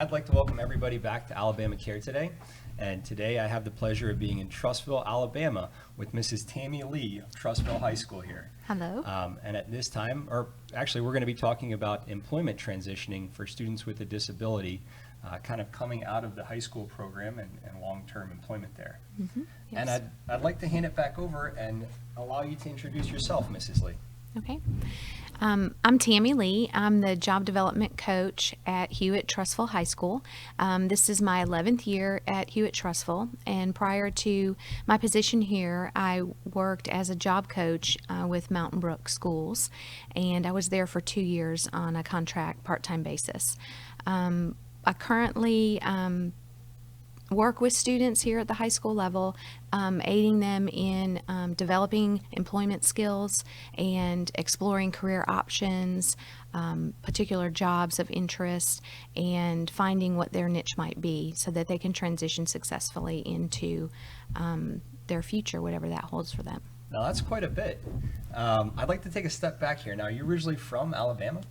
I'd like to welcome everybody back to Alabama Care today. And today I have the pleasure of being in Trussville, Alabama with Mrs. Tammy Lee of Trussville High School here. Hello. And at this time, or actually we're going to be talking about employment transitioning for students with a disability, kind of coming out of the high school program and long-term employment there. Mm-hmm. Yes. And I'd like to hand it back over and allow you to introduce yourself, Mrs. Lee. Okay. I'm Tammy Lee. I'm the job development coach at Trussville High School. This is my 11th year at Trussville, and prior to my position here, I worked as a job coach with Mountain Brook Schools, and I was there for 2 years on a contract part-time basis. I currently work with students here at the high school level, aiding them in developing employment skills and exploring career options, particular jobs of interest, and finding what their niche might be so that they can transition successfully into their future, whatever that holds for them. Now that's quite a bit. I'd like to take a step back here. Now, you're originally from Alabama?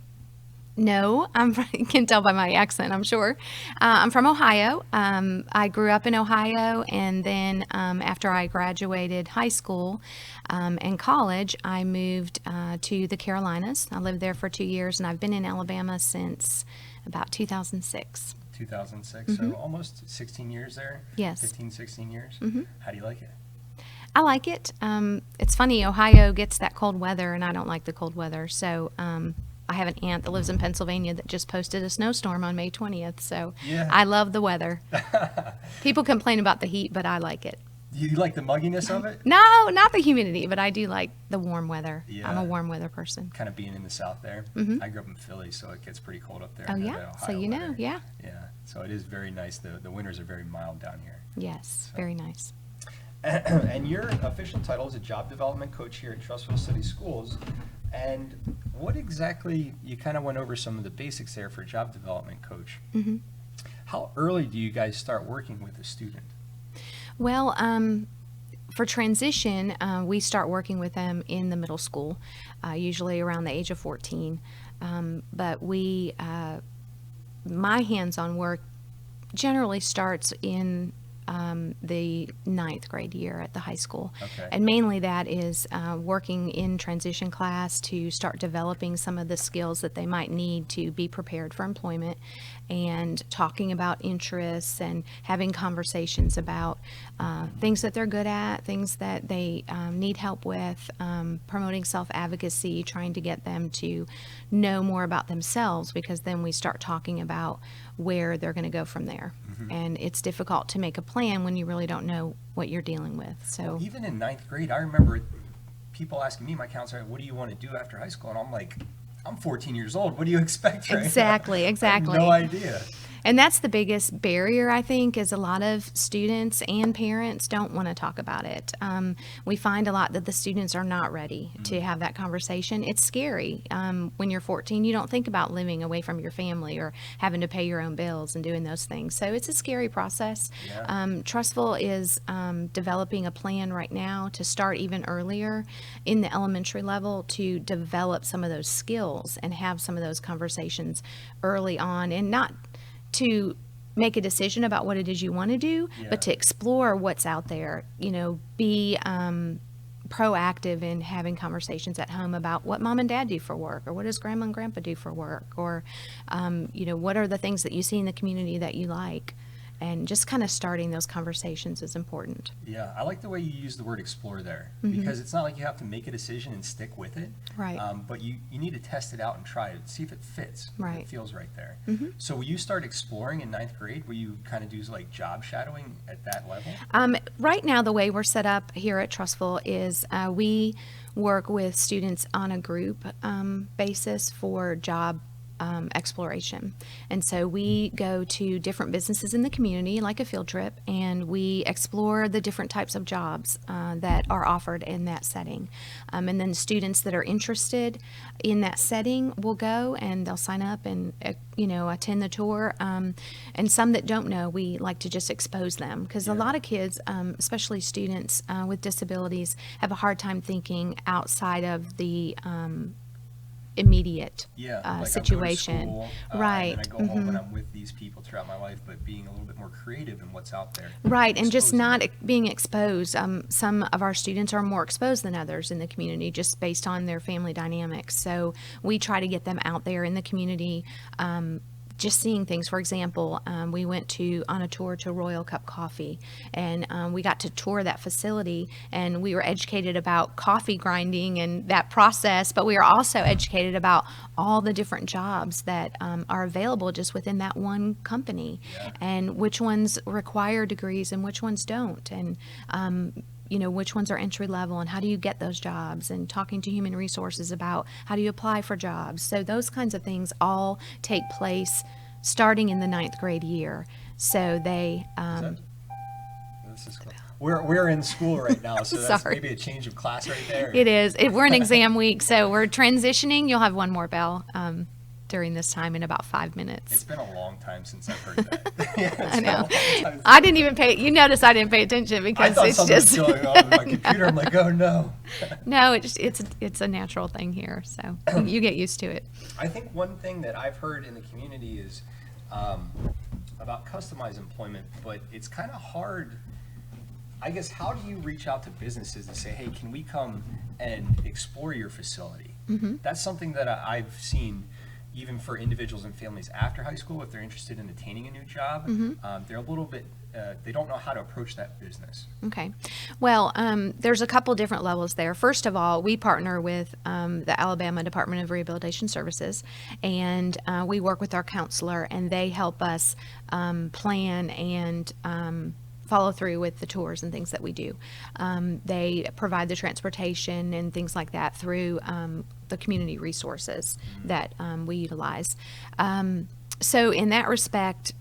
No, you can tell by my accent, I'm sure. I'm from Ohio. I grew up in Ohio, and then after I graduated high school and college, I moved to the Carolinas. I lived there for 2 years, and I've been in Alabama since about 2006. 2006, Mm-hmm. so almost 16 years there? Yes. 15, 16 years? Mm-hmm. How do you like it? I like it. It's funny, Ohio gets that cold weather, and I don't like the cold weather, so I have an aunt that lives in Pennsylvania that just posted a snowstorm on May 20th, so Yeah. I love the weather. People complain about the heat, but I like it. You like the mugginess of it? No, not the humidity, but I do like the warm weather. Yeah. I'm a warm weather person. Kind of being in the South there. Mhm. I grew up in Philly, so it gets pretty cold up there. Oh, I know yeah? that So Ohio you know, weather. yeah. Yeah, so it is very nice. The winters are very mild down here. Yes, very nice. And your official title is a job development coach here at Trussville City Schools. And what exactly, you kind of went over some of the basics there for job development coach. hmm How early do you guys start working with a student? Well, for transition, we start working with them in the middle school, usually around the age of 14. But my hands-on work generally starts in the 9th grade year at the high school. Okay. And mainly that is working in transition class to start developing some of the skills that they might need to be prepared for employment, and talking about interests and having conversations about things that they're good at, things that they need help with, promoting self-advocacy, trying to get them to know more about themselves, because then we start talking about where they're going to go from there. Mm-hmm. And it's difficult to make a plan when you really don't know what you're dealing with. So Well, even in 9th grade, I remember people asking me, my counselor, what do you want to do after high school? And I'm like, I'm 14 years old. What do you expect right now? Exactly. I have no idea. And that's the biggest barrier, I think, is a lot of students and parents don't want to talk about it. We find a lot that the students are not ready to have that conversation. It's scary. When you're 14, you don't think about living away from your family or having to pay your own bills and doing those things. So it's a scary process. Yeah. Trussville is developing a plan right now to start even earlier in the elementary level to develop some of those skills and have some of those conversations early on, and not to make a decision about what it is you want to do, Yeah. but to explore what's out there, be proactive in having conversations at home about what mom and dad do for work, or what does grandma and grandpa do for work, or, what are the things that you see in the community that you like. And just kind of starting those conversations is important. Yeah, I like the way you use the word explore there, Mhm. because it's not like you have to make a decision and stick with it. Right. But you need to test it out and try it, see if it fits, if Right. it feels right there. Mhm. So will you start exploring in 9th grade? Will you kind of do like job shadowing at that level? Right now, the way we're set up here at Trussville is we work with students on a group basis for job exploration. And so we go to different businesses in the community, like a field trip, and we explore the different types of jobs that are offered in that setting. And then students that are interested in that setting will go and they'll sign up and attend the tour. And some that don't know, we like to just expose them, because a lot of kids, especially students with disabilities, have a hard time thinking outside of the immediate Yeah, like situation. I'm going to school, Right. and then I go home and I'm with these people throughout my life, but being a little bit more creative in what's out there. Right, and just exposing not it. being exposed. Some of our students are more exposed than others in the community just based on their family dynamics. So we try to get them out there in the community, just seeing things. For example, we went on a tour to Royal Cup Coffee, and we got to tour that facility, and we were educated about coffee grinding and that process, but we were also educated about all the different jobs that are available just within that one company, Yeah. and which ones require degrees and which ones don't, and which ones are entry level and how do you get those jobs, and talking to human resources about how do you apply for jobs. So those kinds of things all take place starting in the 9th grade year. So they, Is that- this is cool. We're in school right now, so that's Sorry. maybe a change of class right there. it is, we're in exam week, so we're transitioning. You'll have one more bell during this time in about 5 minutes. It's been a long time since I've heard that. Yeah, it's I been a know. long time since I didn't even you notice I didn't pay attention I because thought it's something just, was going on with my computer. I'm like, oh no. no, it's a natural thing here. So you get used to it. I think one thing that I've heard in the community is about customized employment, but it's kind of hard. I guess, how do you reach out to businesses and say, hey, can we come and explore your facility? That's something that I've seen even for individuals and families after high school, if they're interested in attaining a new job, they're a little bit, they don't know how to approach that business. Okay. Well, there's a couple different levels there. First of all, we partner with the Alabama Department of Rehabilitation Services, and we work with our counselor, and they help us plan and follow through with the tours and things that we do. They provide the transportation and things like that through the community resources that we utilize. So in that respect,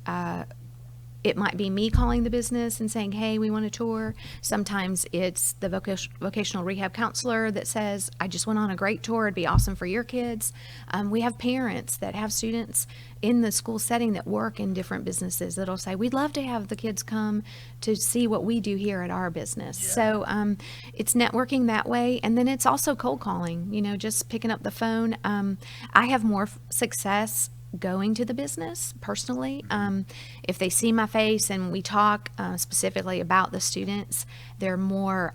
it might be me calling the business and saying, hey, we want a tour. Sometimes it's the vocational rehab counselor that says, I just went on a great tour. It'd be awesome for your kids. We have parents that have students in the school setting that work in different businesses that'll say, we'd love to have the kids come to see what we do here at our business. Yeah. So it's networking that way. And then it's also cold calling, just picking up the phone. I have more success going to the business personally. If they see my face and we talk specifically about the students, they're more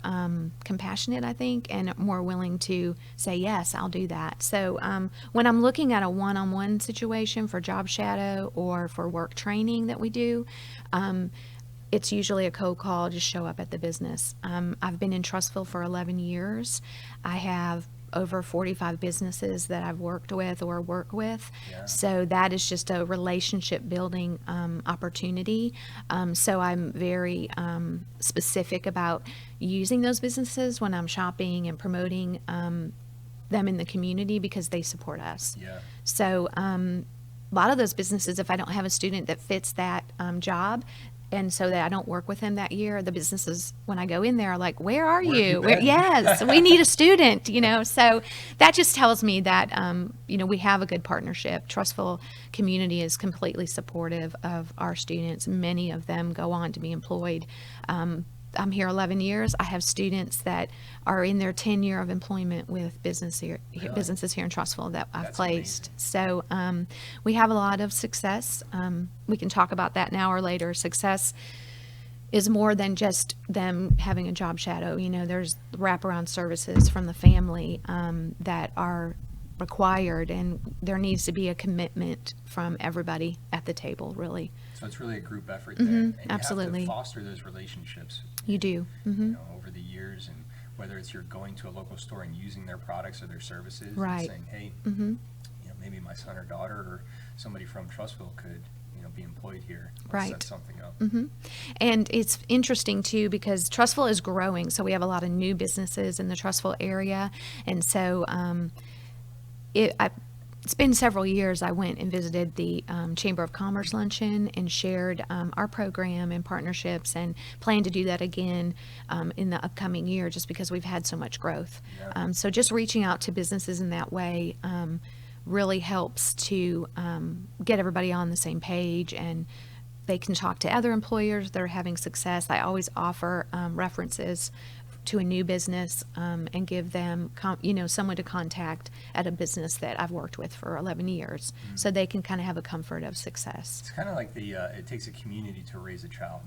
compassionate, I think, and more willing to say, yes, I'll do that. So when I'm looking at a one-on-one situation for job shadow or for work training that we do, it's usually a cold call, just show up at the business. I've been in Trussville for 11 years. I have over 45 businesses that I've worked with or work with. Yeah. So that is just a relationship building opportunity. So I'm very specific about using those businesses when I'm shopping and promoting them in the community because they support us. Yeah. So a lot of those businesses, if I don't have a student that fits that job, and so that I don't work with him that year, the businesses, when I go in there, are like, where are Where have you you? been? Yes, we need a student, So that just tells me that, we have a good partnership. Trussville community is completely supportive of our students. Many of them go on to be employed. I'm here 11 years. I have students that are in their 10 year of employment with businesses here in Trussville that I've That's placed. amazing. So we have a lot of success. We can talk about that now or later. Success is more than just them having a job shadow. There's wraparound services from the family that are required, and there needs to be a commitment from everybody at the table, really. So it's really a group effort there. And you absolutely. have to foster those relationships. You do. Over the years, and whether it's you're going to a local store and using their products or their services, Right. and saying, hey, maybe my son or daughter or somebody from Trussville could, be employed here. Let's Right. set something up. And it's interesting too because Trussville is growing, so we have a lot of new businesses in the Trussville area, and so it's been several years. I went and visited the Chamber of Commerce luncheon and shared our program and partnerships, and plan to do that again in the upcoming year just because we've had so much growth. Yeah. So just reaching out to businesses in that way really helps to get everybody on the same page, and they can talk to other employers that are having success. I always offer references to a new business and give them, someone to contact at a business that I've worked with for 11 years, so they can kind of have a comfort of success. It's kind of like it takes a community to raise a child.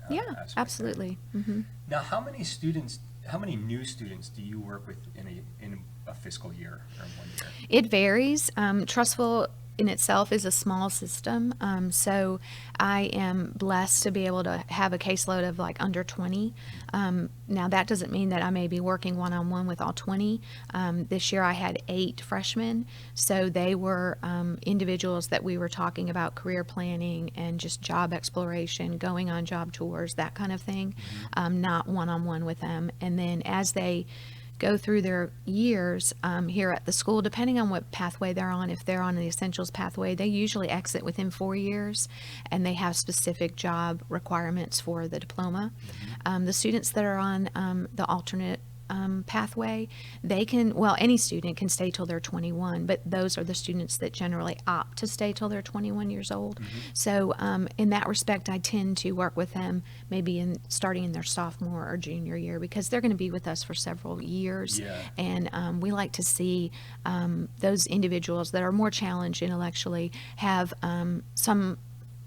Yeah, aspect there. absolutely. Now, how many new students do you work with in a fiscal year or in 1 year? It varies. Trussville in itself is a small system, so I am blessed to be able to have a caseload of like under 20. Now that doesn't mean that I may be working one-on-one with all 20. This year I had 8 freshmen, so they were individuals that we were talking about career planning and just job exploration, going on job tours, that kind of thing, not one-on-one with them. And then as they go through their years here at the school, depending on what pathway they're on. If they're on the essentials pathway, they usually exit within 4 years, and they have specific job requirements for the diploma. The students that are on the alternate pathway, they can, any student can stay till they're 21, but those are the students that generally opt to stay till they're 21 years old. So in that respect, I tend to work with them maybe starting in their sophomore or junior year, because they're going to be with us for several years. Yeah. And we like to see those individuals that are more challenged intellectually have some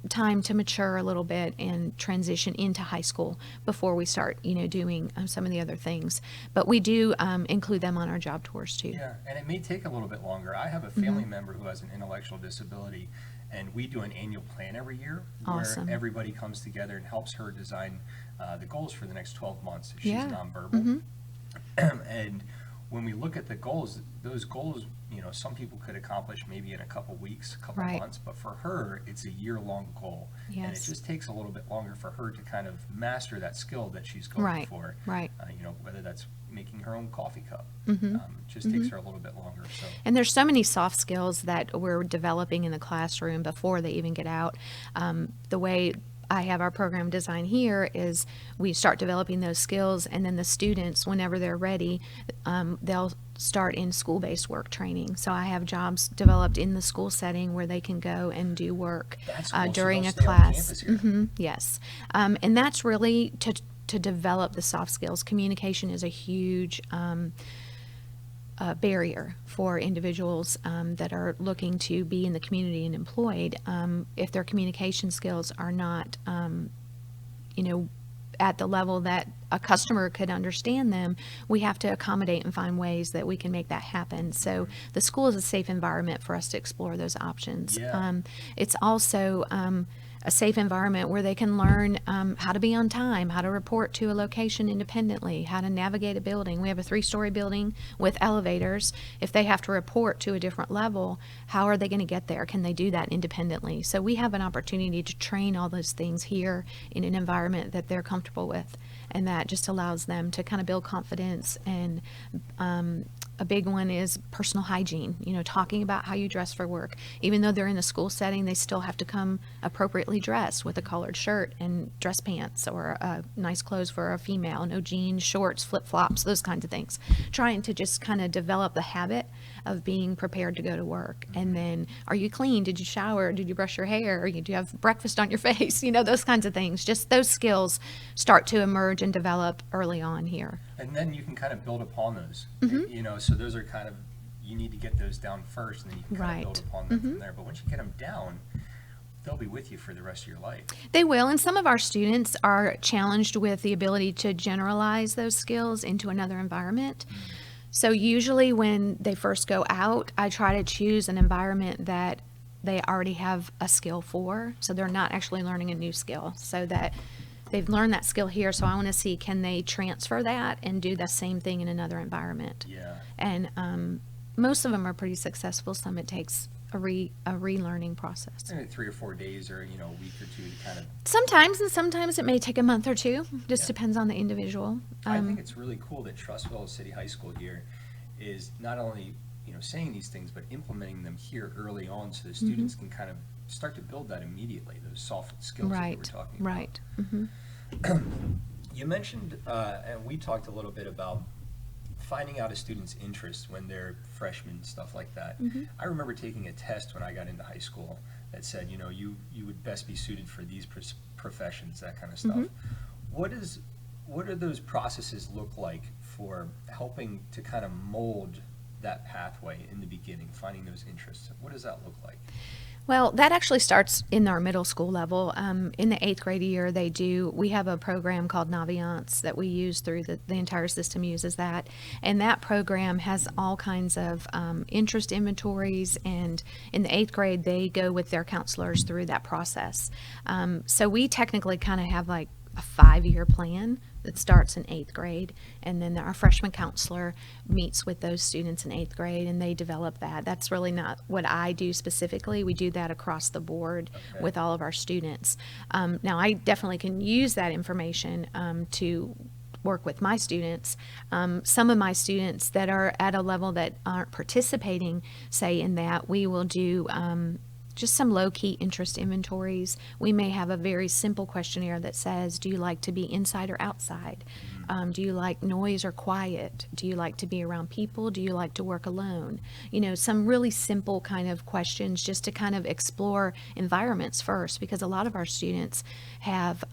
time to mature a little bit and transition into high school before we start, doing some of the other things. But we do include them on our job tours too. Yeah, and it may take a little bit longer. I have a family member who has an intellectual disability, and we do an annual plan every year Awesome. where everybody comes together and helps her design the goals for the next 12 months. She's Yeah. nonverbal. And when we look at the goals, those goals, some people could accomplish maybe in a couple weeks, a couple Right. months, but for her, it's a year-long goal. And it Yes. just takes a little bit longer for her to kind of master that skill that she's going Right, for. right. Whether that's making her own coffee cup. It just takes her a little bit longer. So And there's so many soft skills that we're developing in the classroom before they even get out. The way I have our program designed here is we start developing those skills, and then the students, whenever they're ready, they'll start in school-based work training. So I have jobs developed in the school setting where they can go and do work That's cool. So during they'll a stay on class. campus here. Yes. And that's really to develop the soft skills. Communication is a huge barrier for individuals that are looking to be in the community and employed. If their communication skills are not, at the level that a customer could understand them, we have to accommodate and find ways that we can make that happen. So the school is a safe environment for us to explore those options. Yeah. It's also a safe environment where they can learn how to be on time, how to report to a location independently, how to navigate a building. We have a 3-story building with elevators. If they have to report to a different level, how are they going to get there? Can they do that independently? So we have an opportunity to train all those things here in an environment that they're comfortable with, and that just allows them to kind of build confidence. And a big one is personal hygiene, talking about how you dress for work. Even though they're in a school setting, they still have to come appropriately dressed with a collared shirt and dress pants, or nice clothes for a female, no jeans, shorts, flip-flops, those kinds of things. Trying to just kind of develop the habit of being prepared to go to work. And then, are you clean? Did you shower? Did you brush your hair? Do you have breakfast on your face? Those kinds of things. Just those skills start to emerge and develop early on here. And then you can kind of build upon those, so those are kind of, you need to get those down first, and then you can kind of build upon them from there. But once you get them down, they'll be with you for the rest of your life. They will, and some of our students are challenged with the ability to generalize those skills into another environment. So usually when they first go out, I try to choose an environment that they already have a skill for, so they're not actually learning a new skill, so that they've learned that skill here. So I want to see, can they transfer that and do the same thing in another environment? Yeah. And most of them are pretty successful. Some it takes a relearning process. Maybe 3 or 4 days, or a week or two to kind of. Sometimes, and sometimes it may take a month or two. Just Yeah. depends on the individual. I think it's really cool that Trussville City High School here is not only saying these things, but implementing them here early on, so the students can kind of start to build that immediately, those soft skills that we were talking about. Right. You mentioned, and we talked a little bit about finding out a student's interest when they're freshmen, stuff like that. I remember taking a test when I got into high school that said, you would best be suited for these professions, that kind of stuff. what do those processes look like for helping to kind of mold that pathway in the beginning, finding those interests? What does that look like? Well, that actually starts in our middle school level. In the 8th grade year, we have a program called Naviance that we use through the entire system uses that. And that program has all kinds of interest inventories. And in the 8th grade, they go with their counselors through that process. So we technically kind of have like a 5-year plan that starts in 8th grade, and then our freshman counselor meets with those students in 8th grade and they develop that. That's really not what I do specifically. We do that across the board with all of our students. Now I definitely can use that information to work with my students. Some of my students that are at a level that aren't participating, say in that, we will do just some low-key interest inventories. We may have a very simple questionnaire that says, do you like to be inside or outside? Do you like noise or quiet? Do you like to be around people? Do you like to work alone? You know, some really simple kind of questions just to kind of explore environments first, because a lot of our students have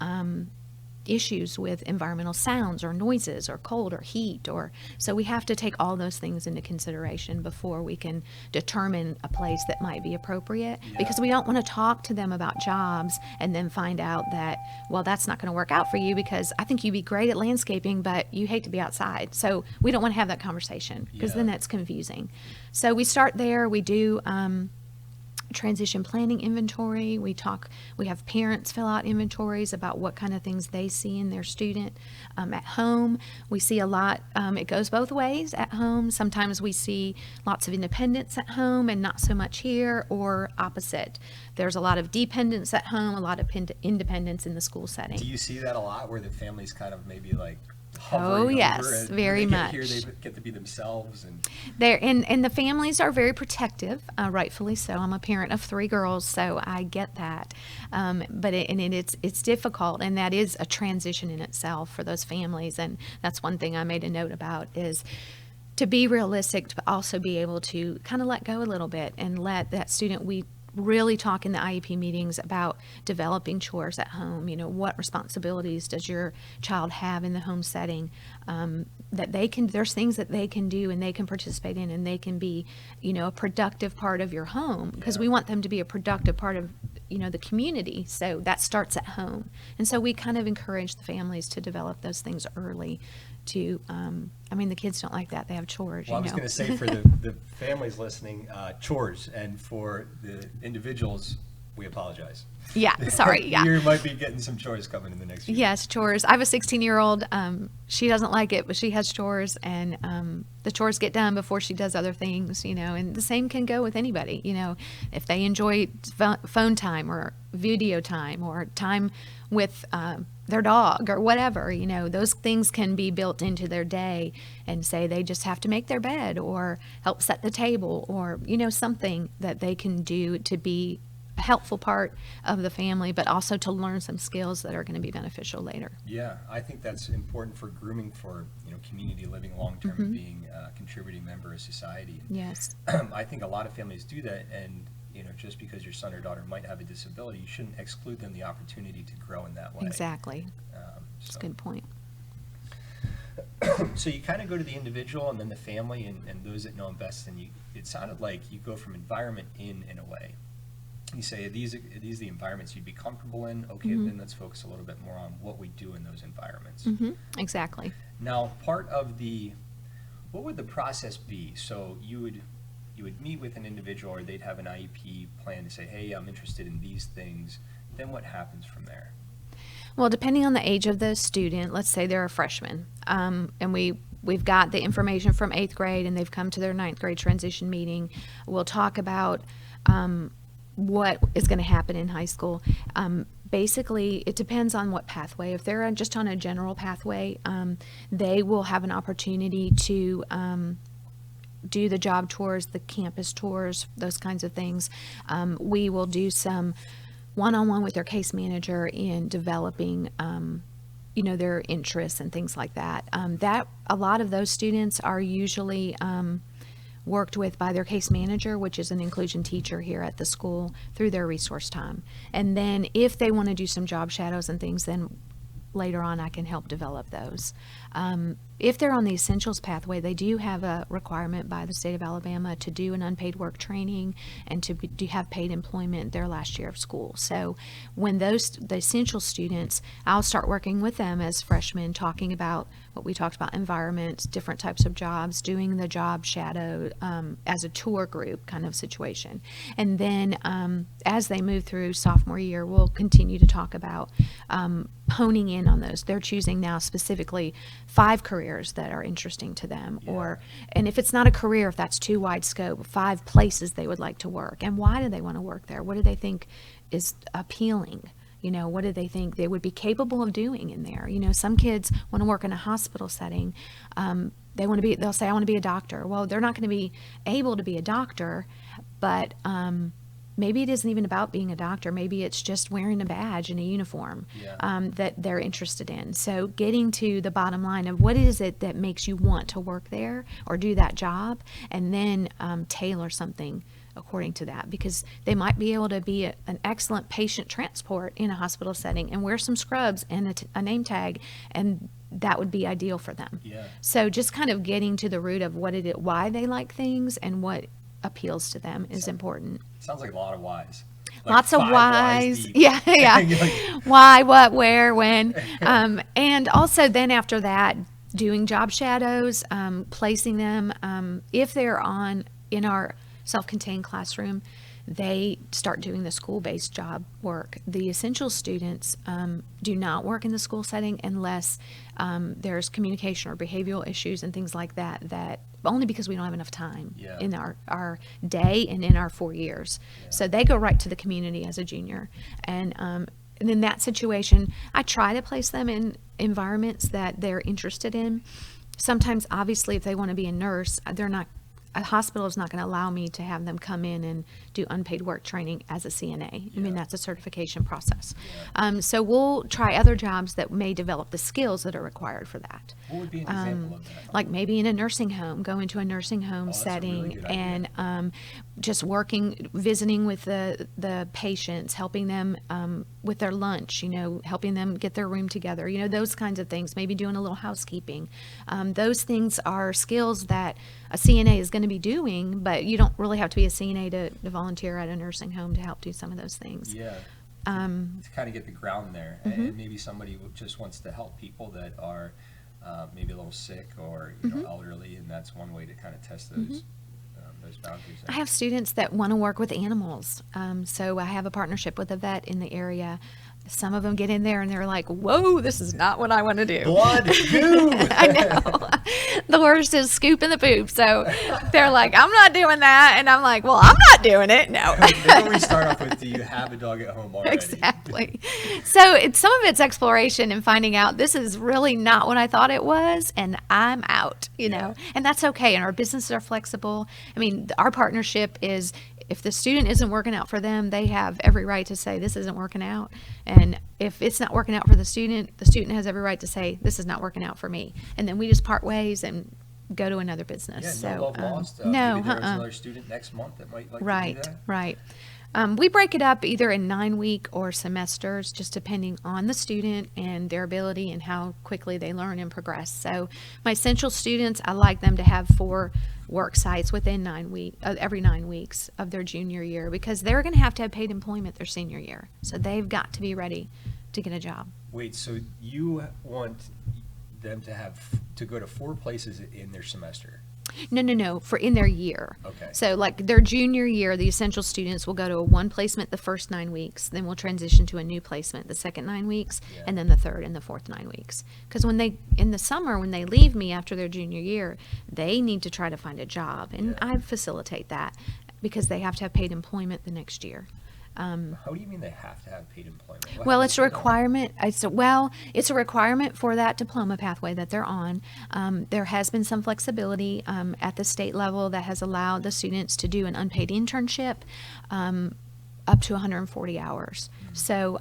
issues with environmental sounds or noises or cold or heat, or so we have to take all those things into consideration before we can determine a place that might be appropriate, because we don't want to talk to them about jobs and then find out that, well, that's not going to work out for you because I think you'd be great at landscaping but you hate to be outside. So we don't want to have that conversation, because then that's confusing. So we start there. We do transition planning inventory. We have parents fill out inventories about what kind of things they see in their student. At home, we see a lot, it goes both ways at home. Sometimes we see lots of independence at home and not so much here, or opposite. There's a lot of dependence at home, a lot of independence in the school setting. Do you see that a lot, where the families kind of maybe like Oh yes, very much. Here they get to be themselves, and and the families are very protective, rightfully so. I'm a parent of 3 girls, so I get that. But it's difficult, and that is a transition in itself for those families. And that's one thing I made a note about, is to be realistic, but also be able to kind of let go a little bit and let that student. We really talk in the IEP meetings about developing chores at home. You know, what responsibilities does your child have in the home setting, that there's things that they can do and they can participate in, and they can be, you know, a productive part of your home, because we want them to be a productive part of, you know, the community. So that starts at home. And so we kind of encourage the families to develop those things early to, I mean, the kids don't like that. They have chores. Well, I you was know. going to say, for the families listening, chores, and for the individuals, we apologize. Yeah, sorry, yeah. You might be getting some chores coming in the next few Yes, chores. I have a 16-year-old. She doesn't like it, but she has chores, and the chores get done before she does other things, you know, and the same can go with anybody, you know. If they enjoy phone time or video time or time with their dog or whatever, you know, those things can be built into their day, and say they just have to make their bed or help set the table, or, you know, something that they can do to be a helpful part of the family, but also to learn some skills that are going to be beneficial later. Yeah, I think that's important for grooming for, you know, community living long-term, and being a contributing member of society. Yes. I think a lot of families do that, and, you know, just because your son or daughter might have a disability, you shouldn't exclude them the opportunity to grow in that way. Exactly. That's a good point. So you kind of go to the individual and then the family, and those that know them best, and it sounded like you go from environment in a way. You say, are these the environments you'd be comfortable in? Okay, then let's focus a little bit more on what we do in those environments. Exactly. Now, part of what would the process be? So you would meet with an individual, or they'd have an IEP plan to say, hey, I'm interested in these things. Then what happens from there? Well, depending on the age of the student, let's say they're a freshman, and we've got the information from 8th grade and they've come to their 9th grade transition meeting. We'll talk about what is going to happen in high school. Basically, it depends on what pathway. If they're just on a general pathway, they will have an opportunity to do the job tours, the campus tours, those kinds of things. We will do some one-on-one with their case manager in developing, you know, their interests and things like that. That a lot of those students are usually worked with by their case manager, which is an inclusion teacher here at the school, through their resource time. And then if they want to do some job shadows and things, then later on I can help develop those. If they're on the essentials pathway, they do have a requirement by the state of Alabama to do an unpaid work training and to have paid employment their last year of school. So when the essential students, I'll start working with them as freshmen, talking about what we talked about, environments, different types of jobs, doing the job shadow as a tour group kind of situation. And then as they move through sophomore year, we'll continue to talk about honing in on those. They're choosing now specifically 5 careers that are interesting to them, and if it's not a career, if that's too wide scope, 5 places they would like to work. And why do they want to work there? What do they think is appealing? What do they think they would be capable of doing in there? Some kids want to work in a hospital setting. They'll say, I want to be a doctor. Well, they're not going to be able to be a doctor, but maybe it isn't even about being a doctor. Maybe it's just wearing a badge and a uniform that they're interested in. So getting to the bottom line of what is it that makes you want to work there or do that job, and then tailor something according to that, because they might be able to be an excellent patient transport in a hospital setting and wear some scrubs and a name tag, and that would be ideal for them. So just kind of getting to the root of why they like things and what appeals to them is important. Sounds like a lot of whys. Lots of whys. Deep. Yeah. Why, what, where, when. And also then after that, doing job shadows, placing them, if they're in our self-contained classroom, they start doing the school-based job work. The essential students do not work in the school setting unless there's communication or behavioral issues and things like that only because we don't have enough time in our day and in our 4 years. So they go right to the community as a junior. And in that situation, I try to place them in environments that they're interested in. Sometimes, obviously, if they want to be a nurse, a hospital is not going to allow me to have them come in and do unpaid work training as a CNA. I mean, that's a certification process. So we'll try other jobs that may develop the skills that are required for that. What would be an example of that? Like maybe in a nursing home, go into a nursing home setting and just visiting with the patients, helping them with their lunch, helping them get their room together, those kinds of things, maybe doing a little housekeeping. Those things are skills that a CNA is going to be doing, but you don't really have to be a CNA to volunteer at a nursing home to help do some of those things. To kind of get the ground there. And maybe somebody who just wants to help people that are maybe a little sick or elderly, and that's one way to kind of test those boundaries. I have students that want to work with animals, so I have a partnership with a vet in the area. Some of them get in there and they're like, whoa, this is not what I want to do. Blood, goo! I know. The worst is scooping the poop. So they're like, I'm not doing that. And I'm like, well, I'm not doing it. No. Then we start off with, do you have a dog at home already? Exactly. So some of it's exploration and finding out this is really not what I thought it was, and I'm out, know. And that's okay. And our businesses are flexible. I mean, our partnership is, if the student isn't working out for them, they have every right to say, this isn't working out. And if it's not working out for the student has every right to say, this is not working out for me. And then we just part ways and go to another business. No love lost. No, maybe there's another student next month that might like to do that. Right. We break it up either in 9-week or semesters, just depending on the student and their ability and how quickly they learn and progress. So my essential students, I like them to have 4 work sites within every 9 weeks of their junior year, because they're going to have paid employment their senior year. So they've got to be ready to get a job. Wait, so you want them to go to 4 places in their semester? No, for in their year. Okay. So like their junior year, the essential students will go to one placement the first 9 weeks, then we'll transition to a new placement the second 9 weeks, and then the third and the fourth 9 weeks. Because in the summer, when they leave me after their junior year, they need to try to find a job, and I facilitate that because they have to have paid employment the next year. How do you mean they have to have paid employment? Well, it's a requirement. It's a requirement for that diploma pathway that they're on. There has been some flexibility at the state level that has allowed the students to do an unpaid internship up to 140 hours. So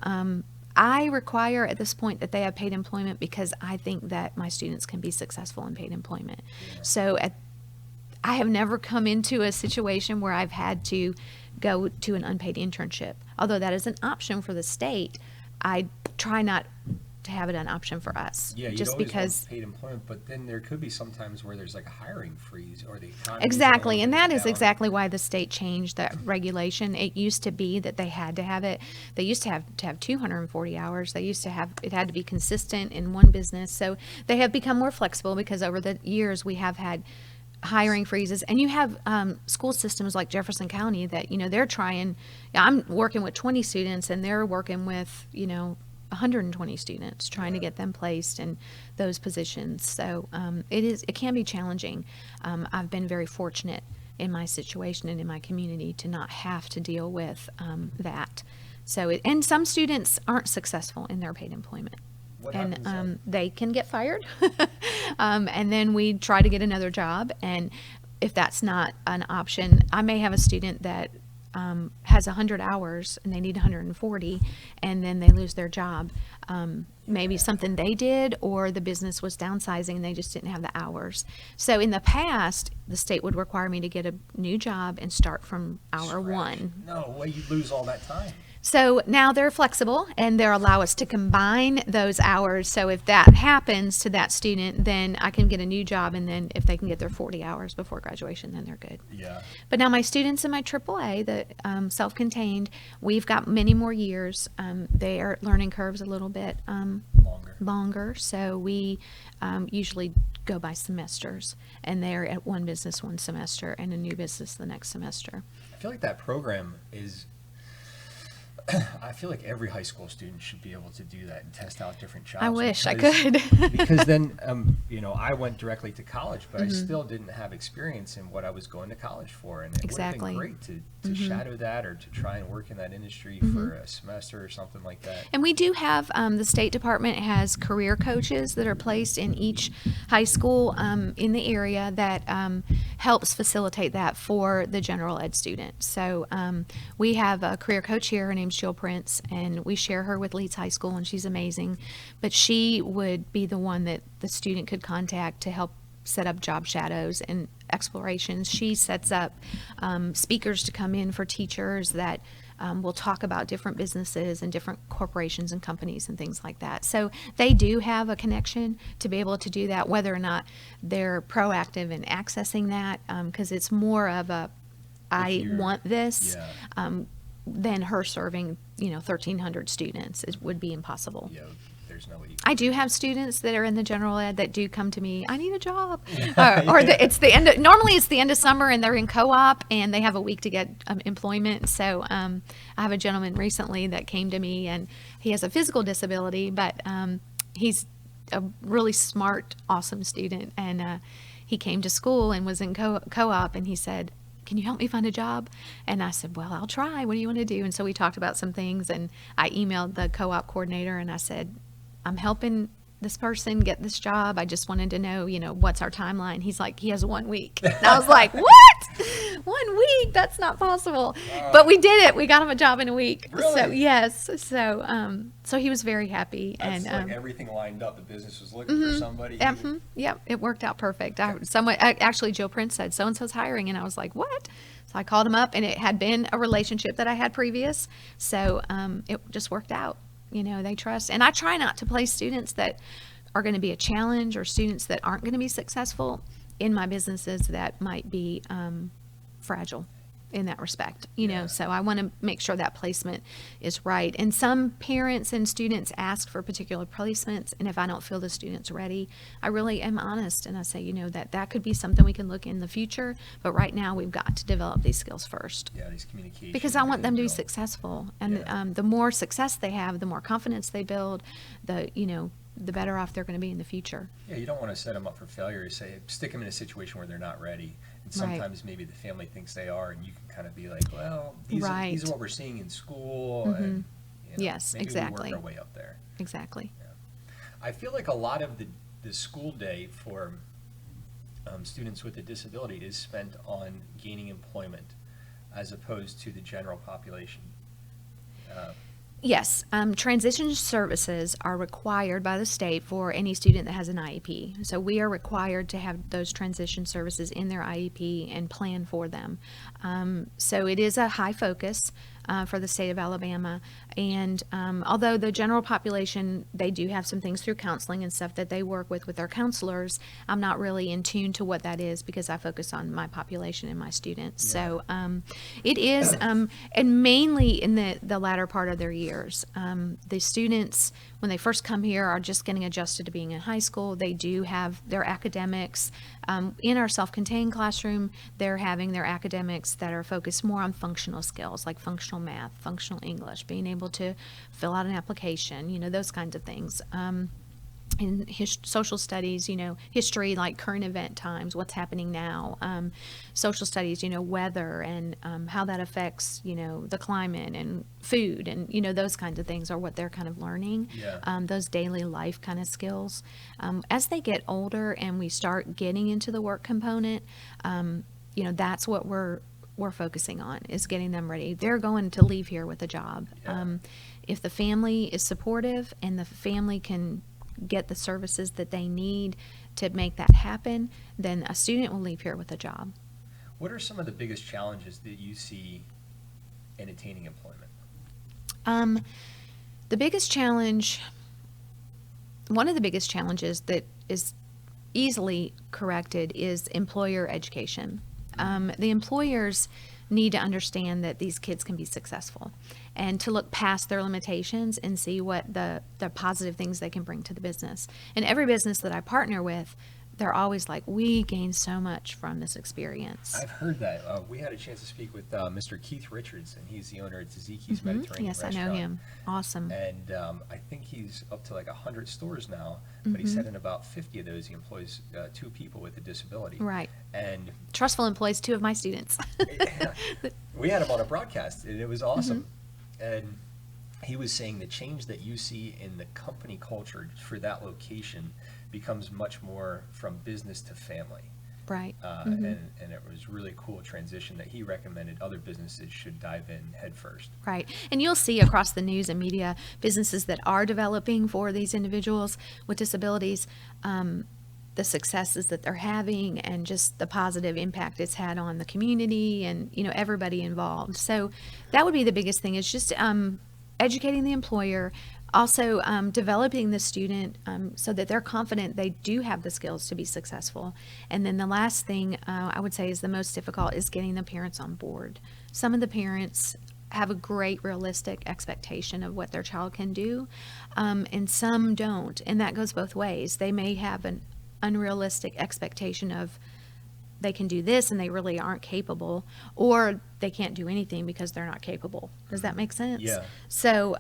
I require at this point that they have paid employment because I think that my students can be successful in paid employment. So I have never come into a situation where I've had to go to an unpaid internship. Although that is an option for the state, I try not to have it an option for us. Yeah, you just always because want paid employment, but then there could be some times where there's like a hiring freeze or the economy. exactly, and that is exactly why the state changed that regulation. It used to be that they had to have it. They used to have 240 hours. They used to have it had to be consistent in one business. So they have become more flexible because over the years we have had hiring freezes, and you have school systems like Jefferson County that they're trying. I'm working with 20 students, and they're working with 120 students trying to get them placed in those positions. So it can be challenging. I've been very fortunate in my situation and in my community to not have to deal with that. So and some students aren't successful in their paid employment. What And happens then? they can get fired, and then we try to get another job. And if that's not an option, I may have a student that has 100 hours and they need 140, and then they lose their job. Maybe something they did, or the business was downsizing and they just didn't have the hours. So in the past, the state would require me to get a new job and start from hour Scratch. one. No way, you lose all that time. So now they're flexible, and they allow us to combine those hours. So if that happens to that student, then I can get a new job, and then if they can get their 40 hours before graduation, then they're good. Yeah. But now my students in my AAA, the self-contained, we've got many more years. Their learning curve's a little bit longer, so we usually go by semesters, and they're at one business one semester and a new business the next semester. I feel like that program is. I feel like every high school student should be able to do that and test out different jobs. I wish I because- could. Because then, I went directly to college, but I still didn't have experience in what I was going to college for. And it Exactly. would have been great to shadow that or to try and work in that industry for a semester or something like that. And we do have, the State Department has career coaches that are placed in each high school in the area that helps facilitate that for the general ed student. So we have a career coach here. Her name's Jill Prince, and we share her with Leeds High School, and she's amazing. But she would be the one that the student could contact to help set up job shadows and explorations. She sets up speakers to come in for teachers that will talk about different businesses and different corporations and companies and things like that. So they do have a connection to be able to do that, whether or not they're proactive in accessing that, because it's more of a, I want this, than her serving, 1,300 students. It would be impossible. Yeah, there's no way. I do have students that are in the general ed that do come to me. I need a job, it's the end. Normally, it's the end of summer, and they're in co-op, and they have a week to get employment. So I have a gentleman recently that came to me, and he has a physical disability, but he's a really smart, awesome student, and he came to school and was in co-op, and he said, "Can you help me find a job?" And I said, "Well, I'll try. What do you want to do?" And so we talked about some things, and I emailed the co-op coordinator, and I said, "I'm helping this person get this job. I just wanted to know, what's our timeline?" He's like, "He has 1 week." And I was like, "What? 1 week? That's not possible." But we did it. We got him a job in a week. Really? So yes. So he was very happy. That's And like everything lined up. The business was looking for somebody. Yep, it worked out perfect. Actually, Jill Prince said, "So and so's hiring," and I was like, "What?" So I called him up, and it had been a relationship that I had previous, so it just worked out. They trust, and I try not to place students that are going to be a challenge or students that aren't going to be successful in my businesses that might be fragile in that respect, so I want to make sure that placement is right. And some parents and students ask for particular placements, and if I don't feel the student's ready, I really am honest, and I say, that could be something we can look in the future, but right now we've got to develop these skills first. Yeah, these communications. Because I want them to be real. successful, and Yeah. the more success they have, the more confidence they build, the better off they're going to be in the future. Yeah, you don't want to set them up for failure. You stick them in a situation where they're not ready. And Right. sometimes maybe the family thinks they are, and you can kind of be like, well, these Right. are what we're seeing in school. And, Yes, maybe exactly. we work our way up there. Exactly. I feel like a lot of the school day for students with a disability is spent on gaining employment as opposed to the general population. Yes, transition services are required by the state for any student that has an IEP. So we are required to have those transition services in their IEP and plan for them. So it is a high focus. for the state of Alabama. And although the general population, they do have some things through counseling and stuff that they work with their counselors, I'm not really in tune to what that is because I focus on my population and my students. Yeah. So it is, and mainly in the latter part of their years. The students, when they first come here, are just getting adjusted to being in high school. They do have their academics. In our self-contained classroom, they're having their academics that are focused more on functional skills, like functional math, functional English, being able to fill out an application, those kinds of things. In social studies, history, like current event times, what's happening now. Social studies, weather and how that affects, the climate and food and, those kinds of things are what they're kind of learning. Yeah. Those daily life kind of skills. As they get older and we start getting into the work component, that's what we're focusing on, is getting them ready. They're going to leave here with a job. Yeah. If the family is supportive and the family can get the services that they need to make that happen, then a student will leave here with a job. What are some of the biggest challenges that you see in attaining employment? The biggest challenge, one of the biggest challenges that is easily corrected is employer education. The employers need to understand that these kids can be successful and to look past their limitations and see what the positive things they can bring to the business. And every business that I partner with, they're always like, we gain so much from this experience. I've heard that. We had a chance to speak with Mr. Keith Richards, and he's the owner at Taziki's Mm-hmm. Mediterranean Yes, I Restaurant. know him. Awesome. And I think he's up to like 100 stores now, but he Mm-hmm. said in about 50 of those he employs 2 people with a disability. Right. And Trussville employs 2 of my students. we had him on a broadcast, and it was awesome. Mm-hmm. And he was saying the change that you see in the company culture for that location becomes much more from business to family. Right. And it was really cool transition that he recommended other businesses should dive in head first. Right. And you'll see across the news and media businesses that are developing for these individuals with disabilities, the successes that they're having and just the positive impact it's had on the community and, everybody involved. So that would be the biggest thing, is just educating the employer, also developing the student so that they're confident they do have the skills to be successful. And then the last thing I would say is the most difficult is getting the parents on board. Some of the parents have a great realistic expectation of what their child can do, and some don't. And that goes both ways. They may have an unrealistic expectation of they can do this and they really aren't capable, or they can't do anything because they're not capable. Does that make sense? Yeah. So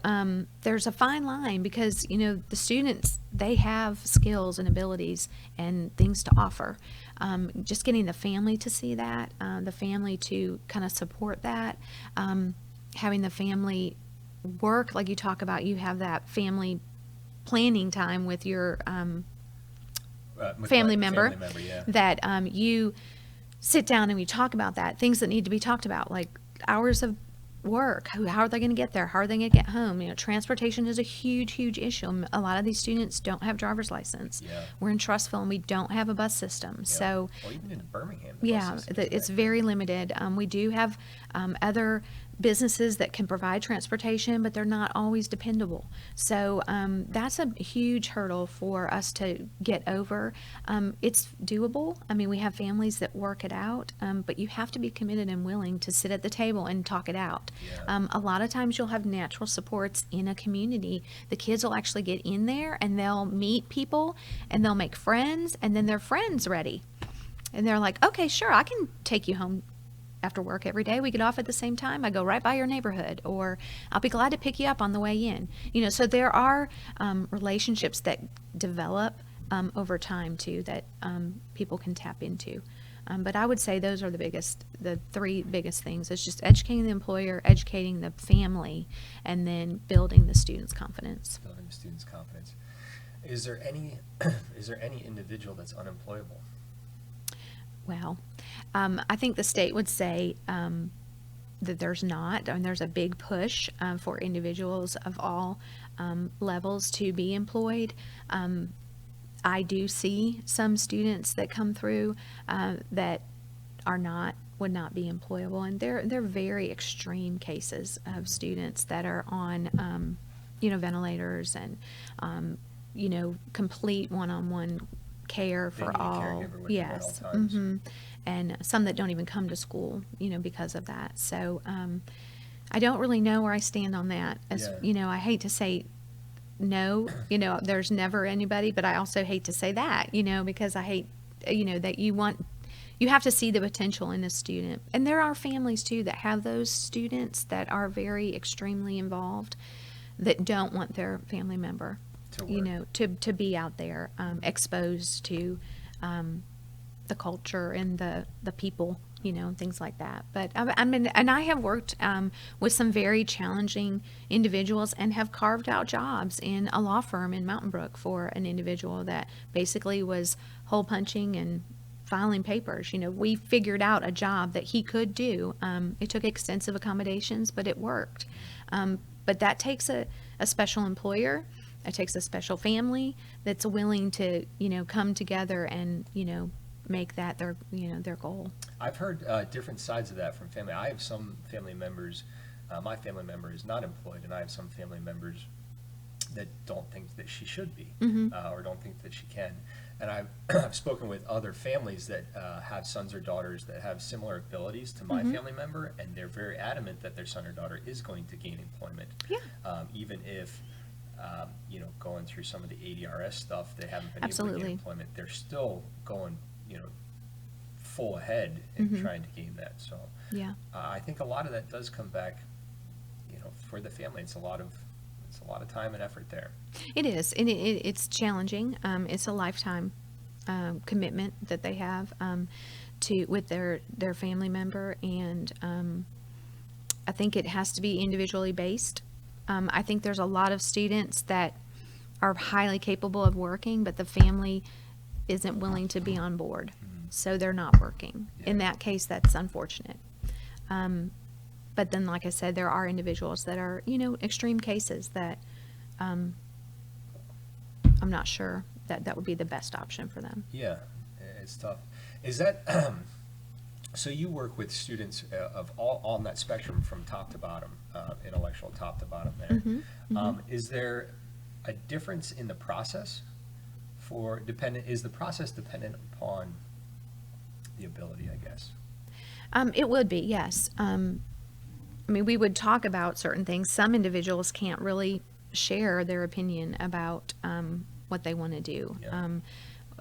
there's a fine line because, the students, they have skills and abilities and things to offer. Just getting the family to see that, the family to kind of support that, having the family work, like you talk about, you have that family planning time with your family member, yeah. that you sit down and we talk about that, things that need to be talked about, like hours of work, how are they going to get there, how are they going to get home. Transportation is a huge issue. A lot of these students don't have driver's license. Yeah. We're in Trussville and we don't have a bus system. Yeah. So well, even in Birmingham, the yeah, bus system is it's that very limited. We do have other businesses that can provide transportation, but they're not always dependable. So that's a huge hurdle for us to get over. It's doable. I mean, we have families that work it out, but you have to be committed and willing to sit at the table and talk it out. Yeah. A lot of times you'll have natural supports in a community. The kids will actually get in there and they'll meet people and they'll make friends, and then their friends ready. And they're like, okay, sure, I can take you home after work every day. We get off at the same time. I go right by your neighborhood, or I'll be glad to pick you up on the way in. So there are relationships that develop over time too, that people can tap into. But I would say those are the 3 biggest things. It's just educating the employer, educating the family, and then building the student's confidence. Building the student's confidence. Is there any individual that's unemployable? Well, I think the state would say that there's not, and there's a big push for individuals of all levels to be employed. I do see some students that come through that are not would not be employable. And they're very extreme cases of students that are on, ventilators and, complete one-on-one care They for need a all. caregiver with them at all Yes. times. And some that don't even come to school, because of that. So, I don't really know where I stand on that. As Yeah. I hate to say no, there's never anybody, but I also hate to say that, because I hate, that you have to see the potential in a student. And there are families too that have those students that are very extremely involved that don't want their family member, To work. to be out there, exposed to, the culture and the people, and things like that. But and I have worked with some very challenging individuals and have carved out jobs in a law firm in Mountain Brook for an individual that basically was hole punching and filing papers. We figured out a job that he could do. It took extensive accommodations, but it worked. But that takes a special employer. It takes a special family that's willing to, come together and, make that their goal. I've heard different sides of that from family. I have some family members, my family member is not employed, and I have some family members that don't think that she should be, or don't think that she can. And I've spoken with other families that have sons or daughters that have similar abilities to my family member, and they're very adamant that their son or daughter is going to gain employment. Yeah. Even if, going through some of the ADRS stuff, they haven't been able to Absolutely. gain employment. They're still going, full ahead in trying to gain that. So Yeah. I think a lot of that does come back, for the family. It's a lot of time and effort there. It is, and it's challenging. It's a lifetime commitment that they have with their family member, and I think it has to be individually based. I think there's a lot of students that are highly capable of working, but the family isn't willing to be on board, so they're not working. Yeah. In that case, that's unfortunate. But then, like I said, there are individuals that are, extreme cases that I'm not sure that would be the best option for them. Yeah, it's tough. Is that so? You work with students of all on that spectrum from top to bottom, intellectual top to bottom. There, is there a difference in the process for dependent? Is the process dependent upon the ability? I guess. It would be, yes. We would talk about certain things. Some individuals can't really share their opinion about what they want to do. Yeah.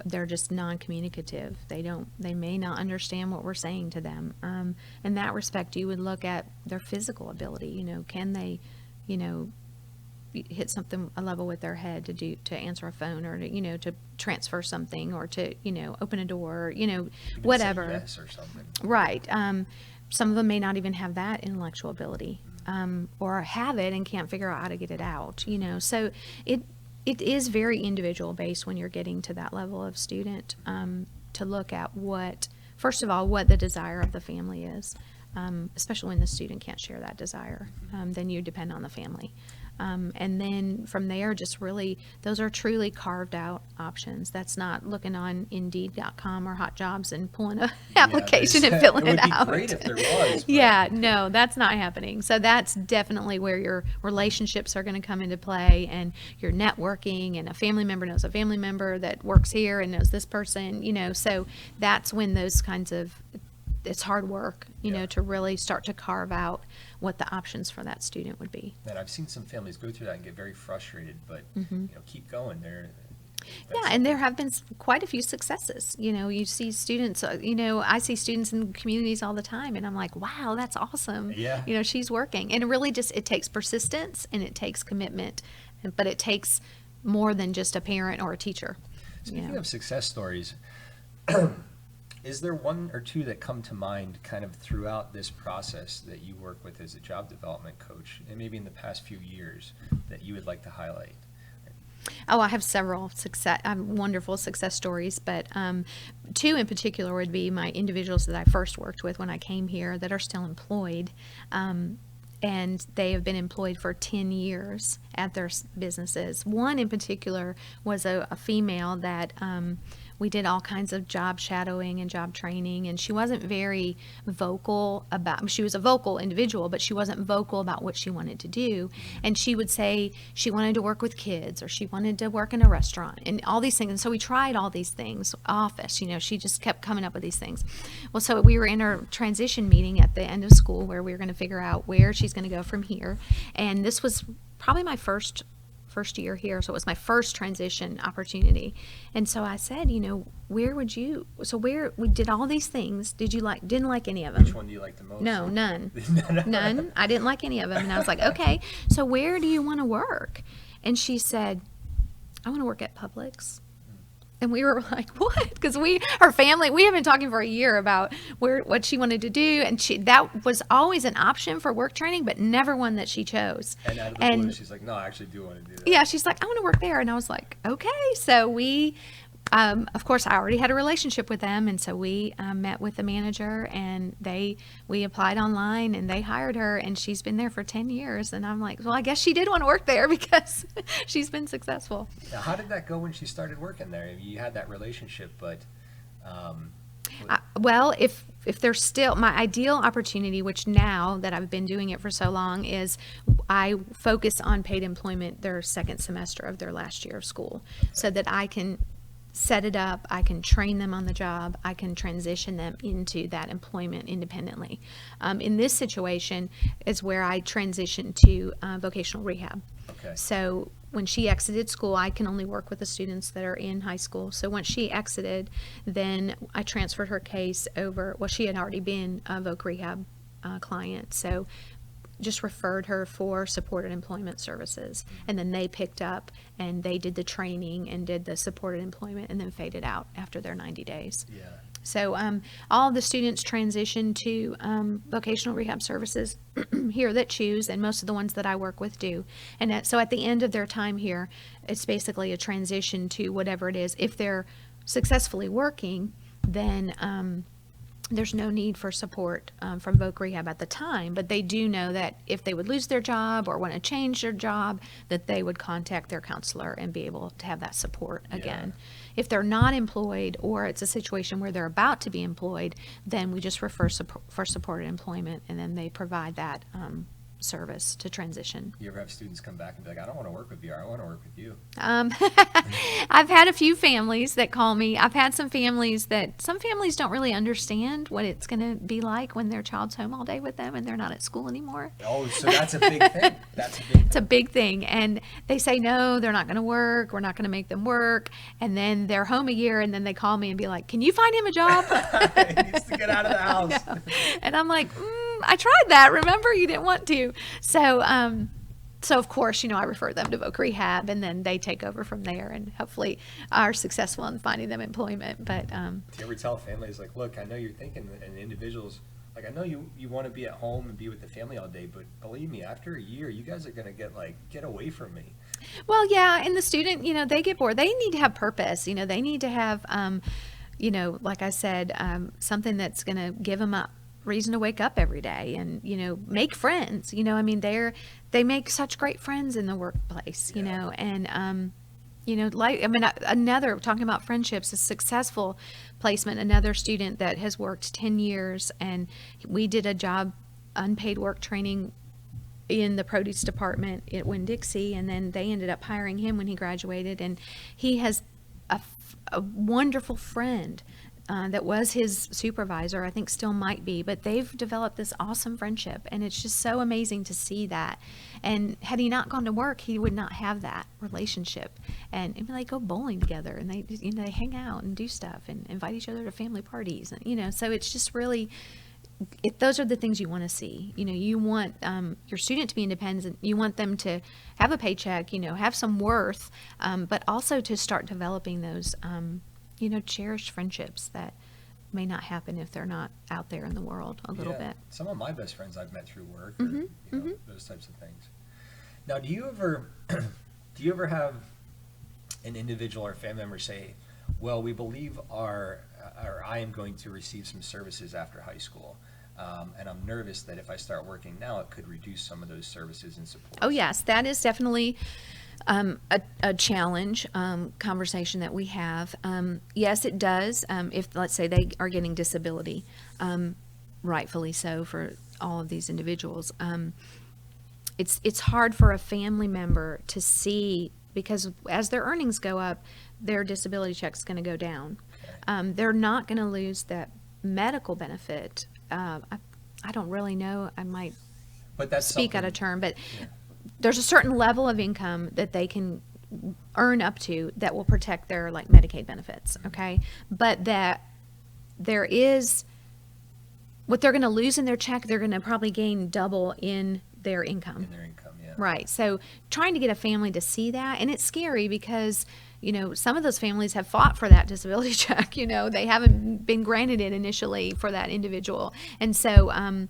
They're just non-communicative. They may not understand what we're saying to them. In that respect, you would look at their physical ability. Can they, hit a level with their head to answer a phone, or to transfer something, or to, open a door, Even whatever. Say yes or something. Right. Some of them may not even have that intellectual ability, or have it and can't figure out how to get it out, So it is very individual based when you're getting to that level of student, to look at first of all, what the desire of the family is, especially when the student can't share that desire. Then you depend on the family. And then from there, just really, those are truly carved out options. That's not looking on Indeed.com or Hot Jobs and pulling an application and filling it out. It would be great if there was. But Yeah, no, that's not happening. So that's definitely where your relationships are going to come into play, and your networking, and a family member knows a family member that works here and knows this person, so that's when those kinds of, it's hard work, Yeah. to really start to carve out what the options for that student would be. And I've seen some families go through that and get very frustrated, but keep going. Yeah, and there have been quite a few successes. You see students, I see students in communities all the time, and I'm like, wow, that's awesome. Yeah. She's working. And it really it takes persistence, and it takes commitment, but it takes more than just a parent or a teacher. Speaking of success stories, is there one or two that come to mind kind of throughout this process that you work with as a job development coach, and maybe in the past few years, that you would like to highlight? Oh, I have several wonderful success stories, but two in particular would be my individuals that I first worked with when I came here that are still employed. And they have been employed for 10 years at their businesses. One in particular was a female that we did all kinds of job shadowing and job training, and she wasn't very vocal about, she was a vocal individual, but she wasn't vocal about what she wanted to do. And she would say she wanted to work with kids, or she wanted to work in a restaurant, and all these things. And so we tried all these things. Office, she just kept coming up with these things. Well, so we were in our transition meeting at the end of school where we were going to figure out where she's going to go from here. And this was probably my first year here, so it was my first transition opportunity. And so I said, where we did all these things, didn't like any of them? Which one do you like the most? No, none. None. I didn't like any of them. And I was like, okay, so where do you want to work? And she said, I want to work at Publix. And we were like, what? Because her family, we have been talking for a year about what she wanted to do. And that was always an option for work training, but never one that she chose. And out of the blue, she's like, no, I actually do want to do that. Yeah, she's like, I want to work there. And I was like, okay. So we, of course, I already had a relationship with them. And so we met with the manager, and we applied online, and they hired her, and she's been there for 10 years. And I'm like, well, I guess she did want to work there because she's been successful. Now, how did that go when she started working there? I mean, you had that relationship, but... well, if there's still my ideal opportunity, which now that I've been doing it for so long, is I focus on paid employment their second semester of their last year of school, so that I can set it up, I can train them on the job, I can transition them into that employment independently. In this situation is where I transitioned to vocational rehab. Okay. So when she exited school, I can only work with the students that are in high school. So once she exited, then I transferred her case over. Well, she had already been a voc rehab client, so just referred her for supported employment services. And then they picked up and they did the training and did the supported employment, and then faded out after their 90 days. Yeah. So all the students transition to vocational rehab services here that choose, and most of the ones that I work with do. And so at the end of their time here, it's basically a transition to whatever it is. If they're successfully working, then there's no need for support from voc rehab at the time, but they do know that if they would lose their job or want to change their job, that they would contact their counselor and be able to have that support again. If they're not employed, or it's a situation where they're about to be employed, then we just refer for supported employment, and then they provide that service to transition. You ever have students come back and be like, I don't want to work with you, I want to work with you? I've had a few families that call me. I've had some families don't really understand what it's going to be like when their child's home all day with them and they're not at school anymore. Oh, so that's a big thing. It's a big thing. And they say, no, they're not going to work. We're not going to make them work. And then they're home a year, and then they call me and be like, can you find him a job? He needs to get out of the house. And I'm like, I tried that. Remember, you didn't want to. So of course, I refer them to voc rehab, and then they take over from there, and hopefully are successful in finding them employment. But do you ever tell families, like, look, I know you're thinking, and individuals, like, I know you want to be at home and be with the family all day, but believe me, after a year, you guys are going to get away from me. Well, yeah, and the student, they get bored. They need to have purpose. They need to have, like I said, something that's going to give them a reason to wake up every day and, make friends. They make such great friends in the workplace, and, talking about friendships, a successful placement, another student that has worked 10 years, and we did a job, unpaid work training in the produce department at Winn-Dixie, and then they ended up hiring him when he graduated, and he has a wonderful friend that was his supervisor, I think still might be, but they've developed this awesome friendship, and it's just so amazing to see that. And had he not gone to work, he would not have that relationship. And they go bowling together, and they hang out and do stuff and invite each other to family parties, and so it's just really, those are the things you want to see. You want your student to be independent. You want them to have a paycheck, have some worth, but also to start developing those cherished friendships that may not happen if they're not out there in the world a little bit. Some of my best friends I've met through work, or, those types of things. Now, do you ever have an individual or family member say, well, we believe or I am going to receive some services after high school, and I'm nervous that if I start working now, it could reduce some of those services and support? Oh, yes, that is definitely A challenge conversation that we have. Yes, it does. If, let's say, they are getting disability, rightfully so for all of these individuals. It's hard for a family member to see, because as their earnings go up, their disability check's going to go down. They're not going to lose that medical benefit. I don't really know. I might But that's speak out of something- turn, but yeah. there's a certain level of income that they can earn up to that will protect their like Medicaid benefits, okay? But that there is, what they're going to lose in their check, they're going to probably gain double in their income. In their income, yeah. Right. So trying to get a family to see that, and it's scary because, some of those families have fought for that disability check, they haven't been granted it initially for that individual. And so, and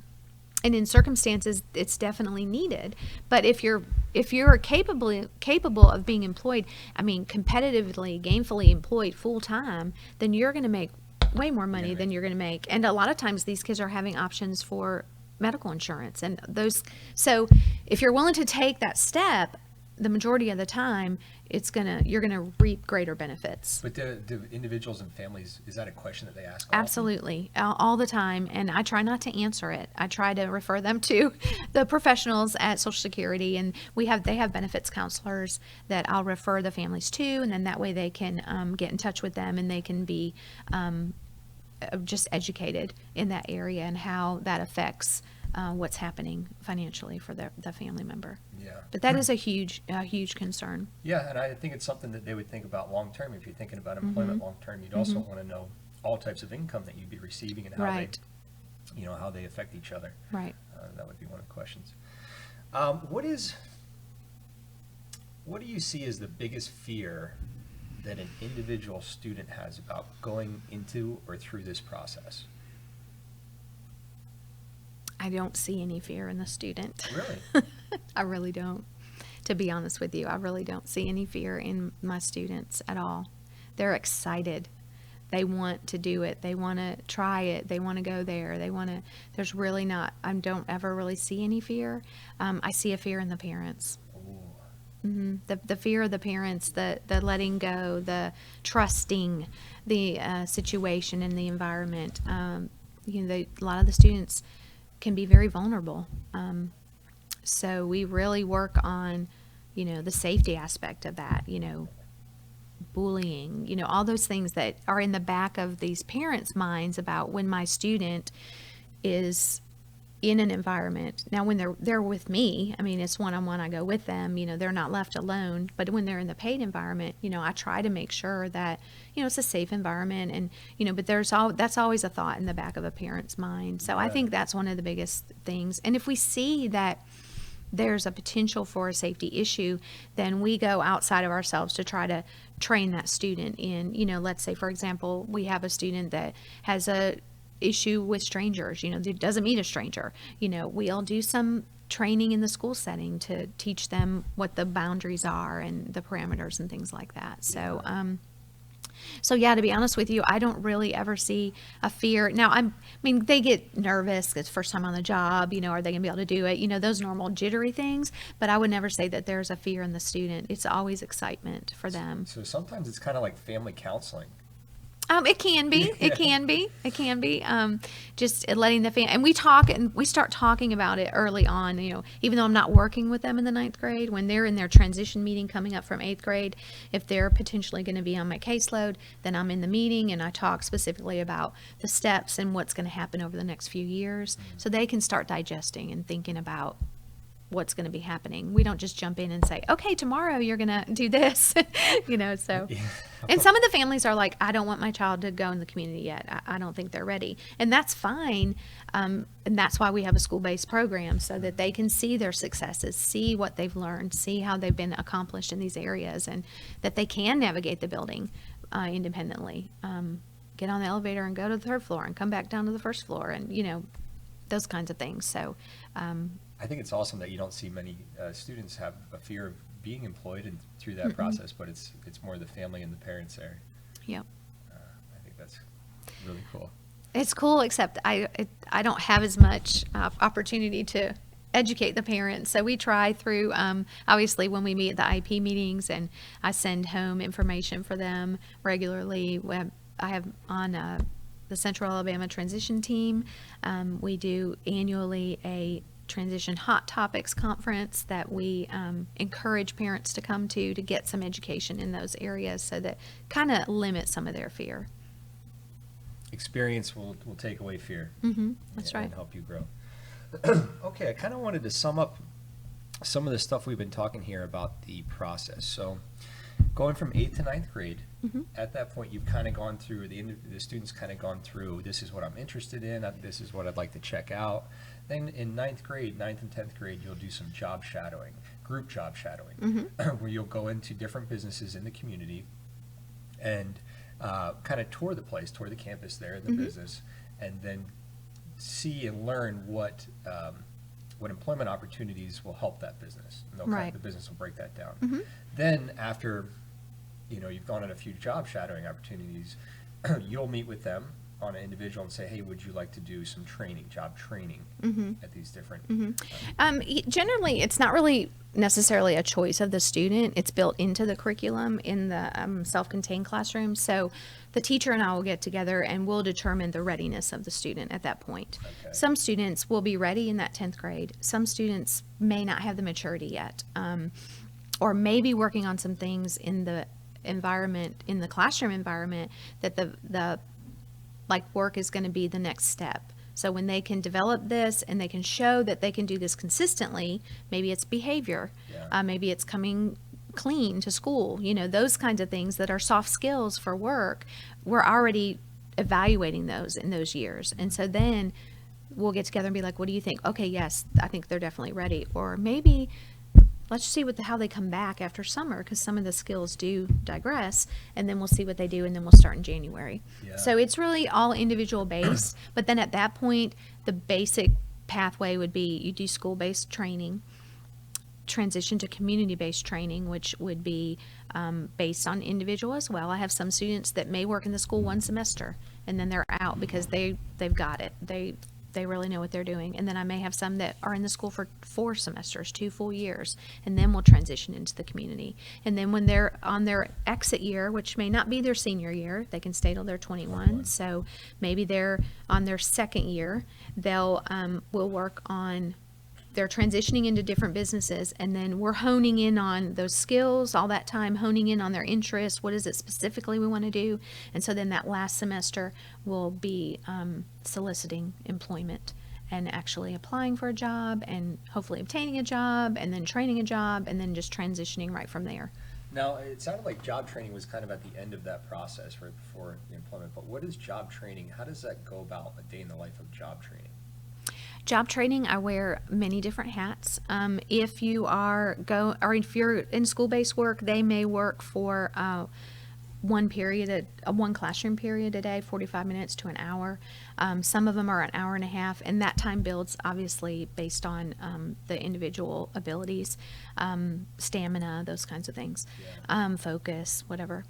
in circumstances, it's definitely needed. But if you're capable of being employed, competitively, gainfully employed full time, then you're going to make way more money than you're going to make. And a lot of times, these kids are having options for medical insurance, and those. So, if you're willing to take that step, the majority of the time, you're gonna reap greater benefits. But do individuals and families, is that a question that they ask often? Absolutely, all the time, and I try not to answer it. I try to refer them to the professionals at Social Security, and they have benefits counselors that I'll refer the families to, and then that way they can get in touch with them, and they can be just educated in that area and how that affects what's happening financially for the family member. Yeah. But that is a huge concern. Yeah, and I think it's something that they would think about long-term. If you're thinking about employment long-term, you'd also want to know all types of income that you'd be receiving and how Right. they, how they affect each other. Right. That would be one of the questions. What do you see as the biggest fear that an individual student has about going into or through this process? I don't see any fear in the student. Really? I really don't. To be honest with you, I really don't see any fear in my students at all. They're excited. They want to do it. They want to try it. They want to go there. There's really not, I don't ever really see any fear. I see a fear in the parents. Ooh. The fear of the parents, the letting go, the trusting the situation and the environment. A lot of the students can be very vulnerable. So we really work on, the safety aspect of that, bullying, all those things that are in the back of these parents' minds about when my student is in an environment. Now, when they're with me, it's one-on-one, I go with them, they're not left alone. But when they're in the paid environment, I try to make sure that, it's a safe environment. And, but that's always a thought in the back of a parent's mind. So I think that's one of the biggest things. And if we see that there's a potential for a safety issue, then we go outside of ourselves to try to train that student in, let's say, for example, we have a student that has a issue with strangers, that doesn't meet a stranger. We'll do some training in the school setting to teach them what the boundaries are and the parameters and things like that. So yeah, to be honest with you, I don't really ever see a fear. Now, they get nervous. It's first time on the job, are they gonna be able to do it? Those normal jittery things, but I would never say that there's a fear in the student. It's always excitement for them. So sometimes it's kind of like family counseling. It can be. It can be. It can be. Just letting the family, and we start talking about it early on. Even though I'm not working with them in the 9th grade, when they're in their transition meeting coming up from 8th grade, if they're potentially going to be on my caseload, then I'm in the meeting and I talk specifically about the steps and what's going to happen over the next few years, so they can start digesting and thinking about what's going to be happening. We don't just jump in and say, okay, tomorrow you're going to do this, so. Yeah. And some of the families are like, I don't want my child to go in the community yet. I don't think they're ready. And that's fine. And that's why we have a school-based program, so that they can see their successes, see what they've learned, see how they've been accomplished in these areas, and that they can navigate the building independently. Get on the elevator and go to the 3rd floor and come back down to the 1st floor, and, those kinds of things. So, I think it's awesome that you don't see many students have a fear of being employed and through that process, but it's more the family and the parents there. Yep. I think that's really cool. It's cool, except I don't have as much opportunity to educate the parents. So we try through, obviously, when we meet at the IP meetings, and I send home information for them regularly. I have on the Central Alabama Transition Team. We do annually a Transition Hot Topics conference that we encourage parents to come to get some education in those areas, so that kind of limit some of their fear. Experience will take away fear. That's right. And help you grow. Okay, I kind of wanted to sum up some of the stuff we've been talking here about the process. So going from 8th to 9th grade, at that point you've kind of gone through, the student's kind of gone through, this is what I'm interested in, this is what I'd like to check out. Then in 9th grade, 9th and 10th grade, you'll do some job shadowing, group job shadowing, where you'll go into different businesses in the community and kind of tour the place, tour the campus there, the business, and then see and learn what employment opportunities will help that business. And Right. the business will break that down. Then after you've gone on a few job shadowing opportunities, you'll meet with them on an individual and say, hey, would you like to do some training, job training at these different Generally, it's not really necessarily a choice of the student. It's built into the curriculum in the self-contained classroom. So the teacher and I will get together and we'll determine the readiness of the student at that point. Okay. Some students will be ready in that 10th grade. Some students may not have the maturity yet, or maybe working on some things in the environment, in the classroom environment, that the like work is going to be the next step. So when they can develop this and they can show that they can do this consistently, maybe it's behavior, maybe it's coming clean to school, those kinds of things that are soft skills for work, we're already evaluating those in those years. And so then we'll get together and be like, what do you think? Okay, yes, I think they're definitely ready. Or maybe let's see how they come back after summer, because some of the skills do digress, and then we'll see what they do, and then we'll start in January. Yeah. So it's really all individual based, but then at that point, the basic pathway would be you do school-based training, transition to community-based training, which would be based on individual as well. I have some students that may work in the school one semester, and then they're out because they've got it. They really know what they're doing. And then I may have some that are in the school for 4 semesters, 2 full years, and then we'll transition into the community. And then when they're on their exit year, which may not be their senior year, they can stay till they're 21. So maybe they're on their second year, we'll work on, they're transitioning into different businesses, and then we're honing in on those skills all that time, honing in on their interests. What is it specifically we want to do? And so then that last semester will be soliciting employment and actually applying for a job and hopefully obtaining a job and then training a job and then just transitioning right from there. Now, it sounded like job training was kind of at the end of that process, right before the employment, but what is job training? How does that go about a day in the life of job training? Job training, I wear many different hats. If you're in school-based work, they may work for one classroom period a day, 45 minutes to an hour. Some of them are an hour and a half, and that time builds obviously based on the individual abilities, stamina, those kinds of things, focus, whatever.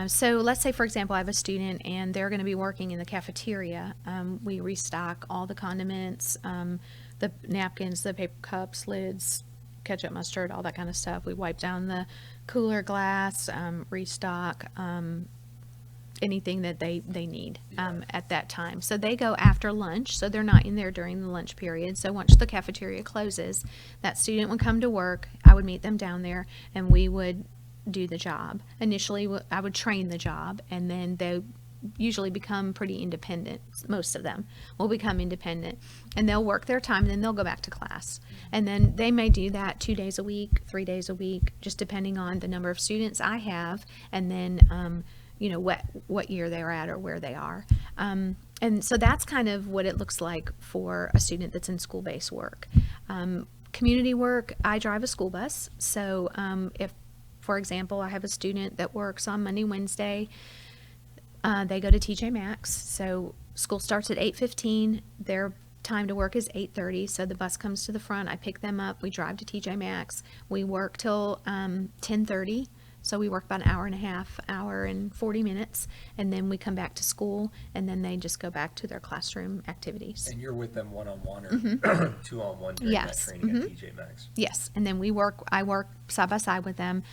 So let's say, for example, I have a student and they're going to be working in the cafeteria. We restock all the condiments, the napkins, the paper cups, lids, ketchup, mustard, all that kind of stuff. We wipe down the cooler glass, restock anything that they need at that time. So they go after lunch, so they're not in there during the lunch period. So once the cafeteria closes, that student would come to work. I would meet them down there, and we would do the job. Initially, I would train the job, and then they usually become pretty independent. Most of them will become independent, and they'll work their time, and then they'll go back to class. And then they may do that 2 days a week, 3 days a week, just depending on the number of students I have, and then what year they're at or where they are. And so that's kind of what it looks like for a student that's in school-based work. Community work, I drive a school bus, so if, for example, I have a student that works on Monday, Wednesday. They go to TJ Maxx. So school starts at 8:15. Their time to work is 8:30. So the bus comes to the front. I pick them up. We drive to TJ Maxx. We work till 10:30. So we work about an hour and a half, hour and 40 minutes, and then we come back to school, and then they just go back to their classroom activities. And you're with them one-on-one or two-on-one during that Yes. training at TJ Maxx? Yes, and then I work side by side with them,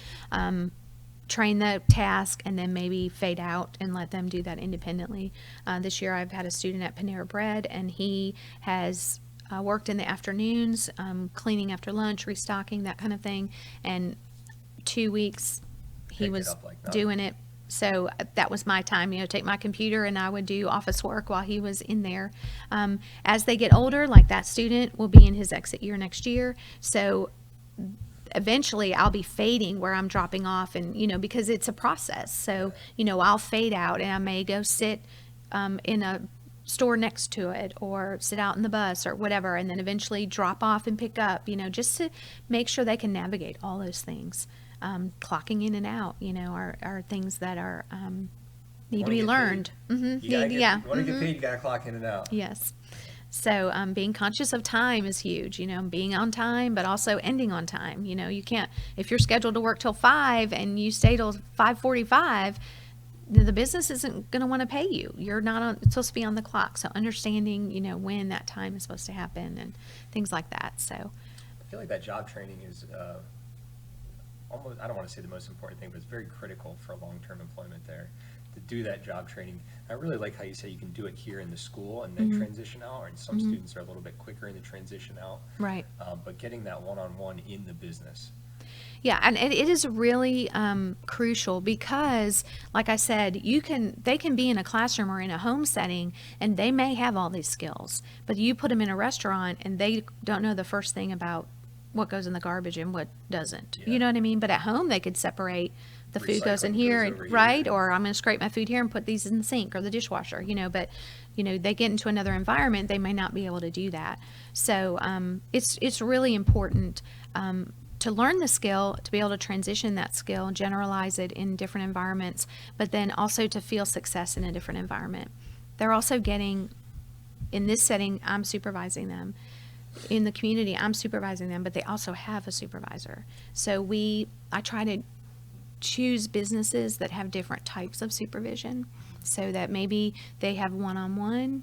train the task, and then maybe fade out and let them do that independently. This year I've had a student at Panera Bread, and he has worked in the afternoons, cleaning after lunch, restocking, that kind of thing, and 2 weeks he Picked it was up like that. doing it. So that was my time, take my computer, and I would do office work while he was in there. As they get older, like that student will be in his exit year next year. So eventually I'll be fading where I'm dropping off, and, because it's a process. So, I'll fade out, and I may go sit in a store next to it, or sit out in the bus or whatever, and then eventually drop off and pick up, just to make sure they can navigate all those things. Clocking in and out, are things that are need to be learned. You want to get paid, you got to clock in and out. Yes. So being conscious of time is huge, being on time, but also ending on time. You can't, if you're scheduled to work till 5 and you stay till 5:45, the business isn't going to want to pay you. You're not supposed to be on the clock. So understanding, when that time is supposed to happen and things like that. So I feel like that job training is almost, I don't want to say the most important thing, but it's very critical for long-term employment there, to do that job training. I really like how you say you can do it here in the school and then transition out, and some students are a little bit quicker in the transition out. Right. But getting that one-on-one in the business. Yeah, and it is really crucial because, like I said, they can be in a classroom or in a home setting, and they may have all these skills, but you put them in a restaurant and they don't know the first thing about what goes in the garbage and what doesn't. Yeah. You know what I mean? But at home, they could separate the food goes in Recycling here, goes over here. right? Or I'm going to scrape my food here and put these in the sink or the dishwasher, but, they get into another environment, they may not be able to do that. So it's really important to learn the skill, to be able to transition that skill, generalize it in different environments, but then also to feel success in a different environment. They're also getting, in this setting, I'm supervising them. In the community, I'm supervising them, but they also have a supervisor. So I try to choose businesses that have different types of supervision, so that maybe they have one-on-one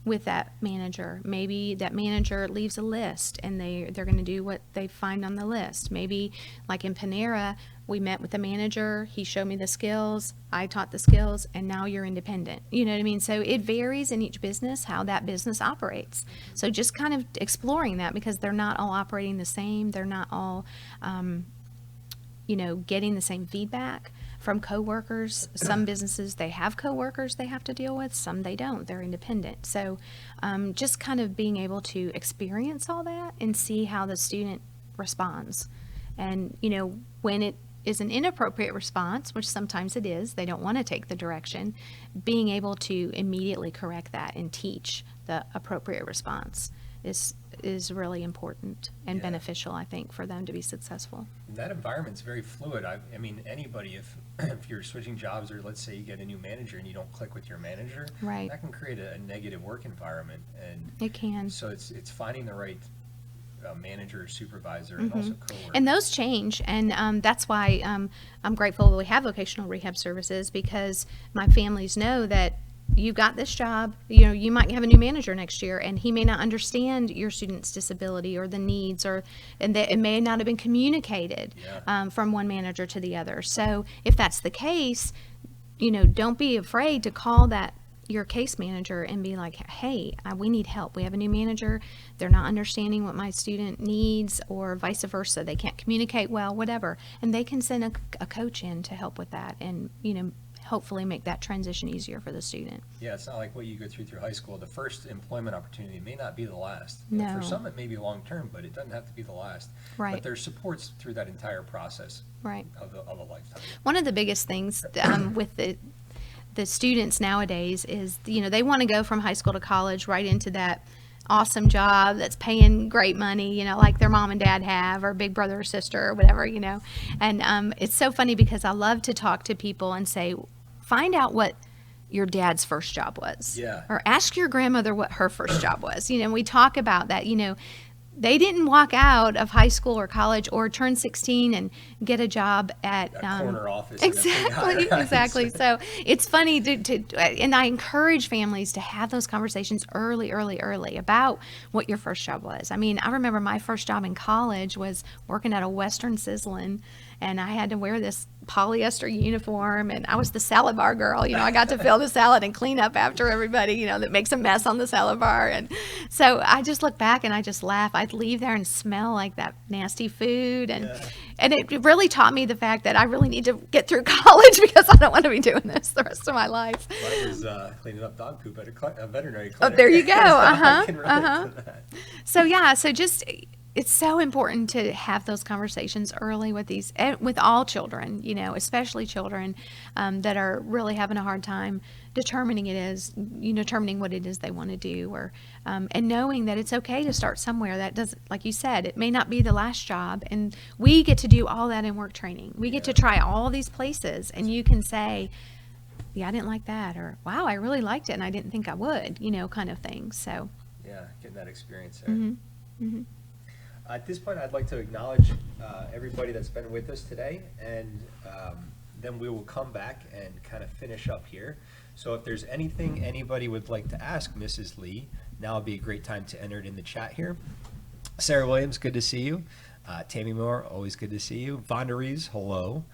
with that manager. Maybe that manager leaves a list and they're going to do what they find on the list. Maybe like in Panera, we met with the manager, he showed me the skills, I taught the skills, and now you're independent. You know what I mean? So it varies in each business how that business operates. So just kind of exploring that, because they're not all operating the same. They're not all, getting the same feedback from coworkers. Some businesses, they have coworkers they have to deal with. Some they don't. They're independent. So just kind of being able to experience all that and see how the student responds. And, when it is an inappropriate response, which sometimes it is, they don't want to take the direction, being able to immediately correct that and teach the appropriate response is really important and Yeah. beneficial, I think, for them to be successful. That environment's very fluid. I mean, anybody, if you're switching jobs, or let's say you get a new manager and you don't click with your manager, Right. that can create a negative work environment. And It can. so it's finding the right manager, supervisor, and also coworker. And those change, and that's why I'm grateful that we have vocational rehab services, because my families know that you got this job. You might have a new manager next year, and he may not understand your student's disability or the needs, and that it may not have been communicated from one manager to the other. So if that's the case, don't be afraid to call your case manager and be like, hey, we need help. We have a new manager. They're not understanding what my student needs, or vice versa. They can't communicate well, whatever. And they can send a coach in to help with that, and, hopefully make that transition easier for the student. Yeah, it's not like what you go through high school. The first employment opportunity may not be the last. No. For some, it may be long-term, but it doesn't have to be the last. Right. But there's supports through that entire process Right. of a lifetime. One of the biggest things with the students nowadays is, they want to go from high school to college right into that awesome job that's paying great money, like their mom and dad have, or big brother or sister or whatever, And it's so funny, because I love to talk to people and say, find out what your dad's first job was. Yeah. Or ask your grandmother what her first job was. We talk about that, they didn't walk out of high school or college or turn 16 and get a job at A corner office. in a big exactly, high-rise. exactly. So it's funny and I encourage families to have those conversations early about what your first job was. I mean, I remember my first job in college was working at a Western Sizzlin', and I had to wear this polyester uniform, and I was the salad bar girl. I got to fill the salad and clean up after everybody, that makes a mess on the salad bar. And so I just look back and I just laugh. I'd leave there and smell like that nasty food. And it really taught me the fact that I really need to get through college because I don't want to be doing this the rest of my life. I was cleaning up dog poop at a veterinary clinic. Oh, there you go. I can relate to that. So just it's so important to have those conversations early with all children, especially children that are really having a hard time determining what it is they want to do, or and knowing that it's okay to start somewhere. That doesn't, like you said, it may not be the last job, and we get to do all that in work training. We get to try all these places, and you can say, yeah, I didn't like that, or wow, I really liked it and I didn't think I would, kind of thing. So yeah, getting that experience there. Mm-hmm. At this point, I'd like to acknowledge everybody that's been with us today, and then we will come back and kind of finish up here. So if there's anything anybody would like to ask Mrs. Lee, now would be a great time to enter it in the chat here. Sarah Williams, good to see you. Tammy Moore, always good to see you. Vonda Reeves, hello.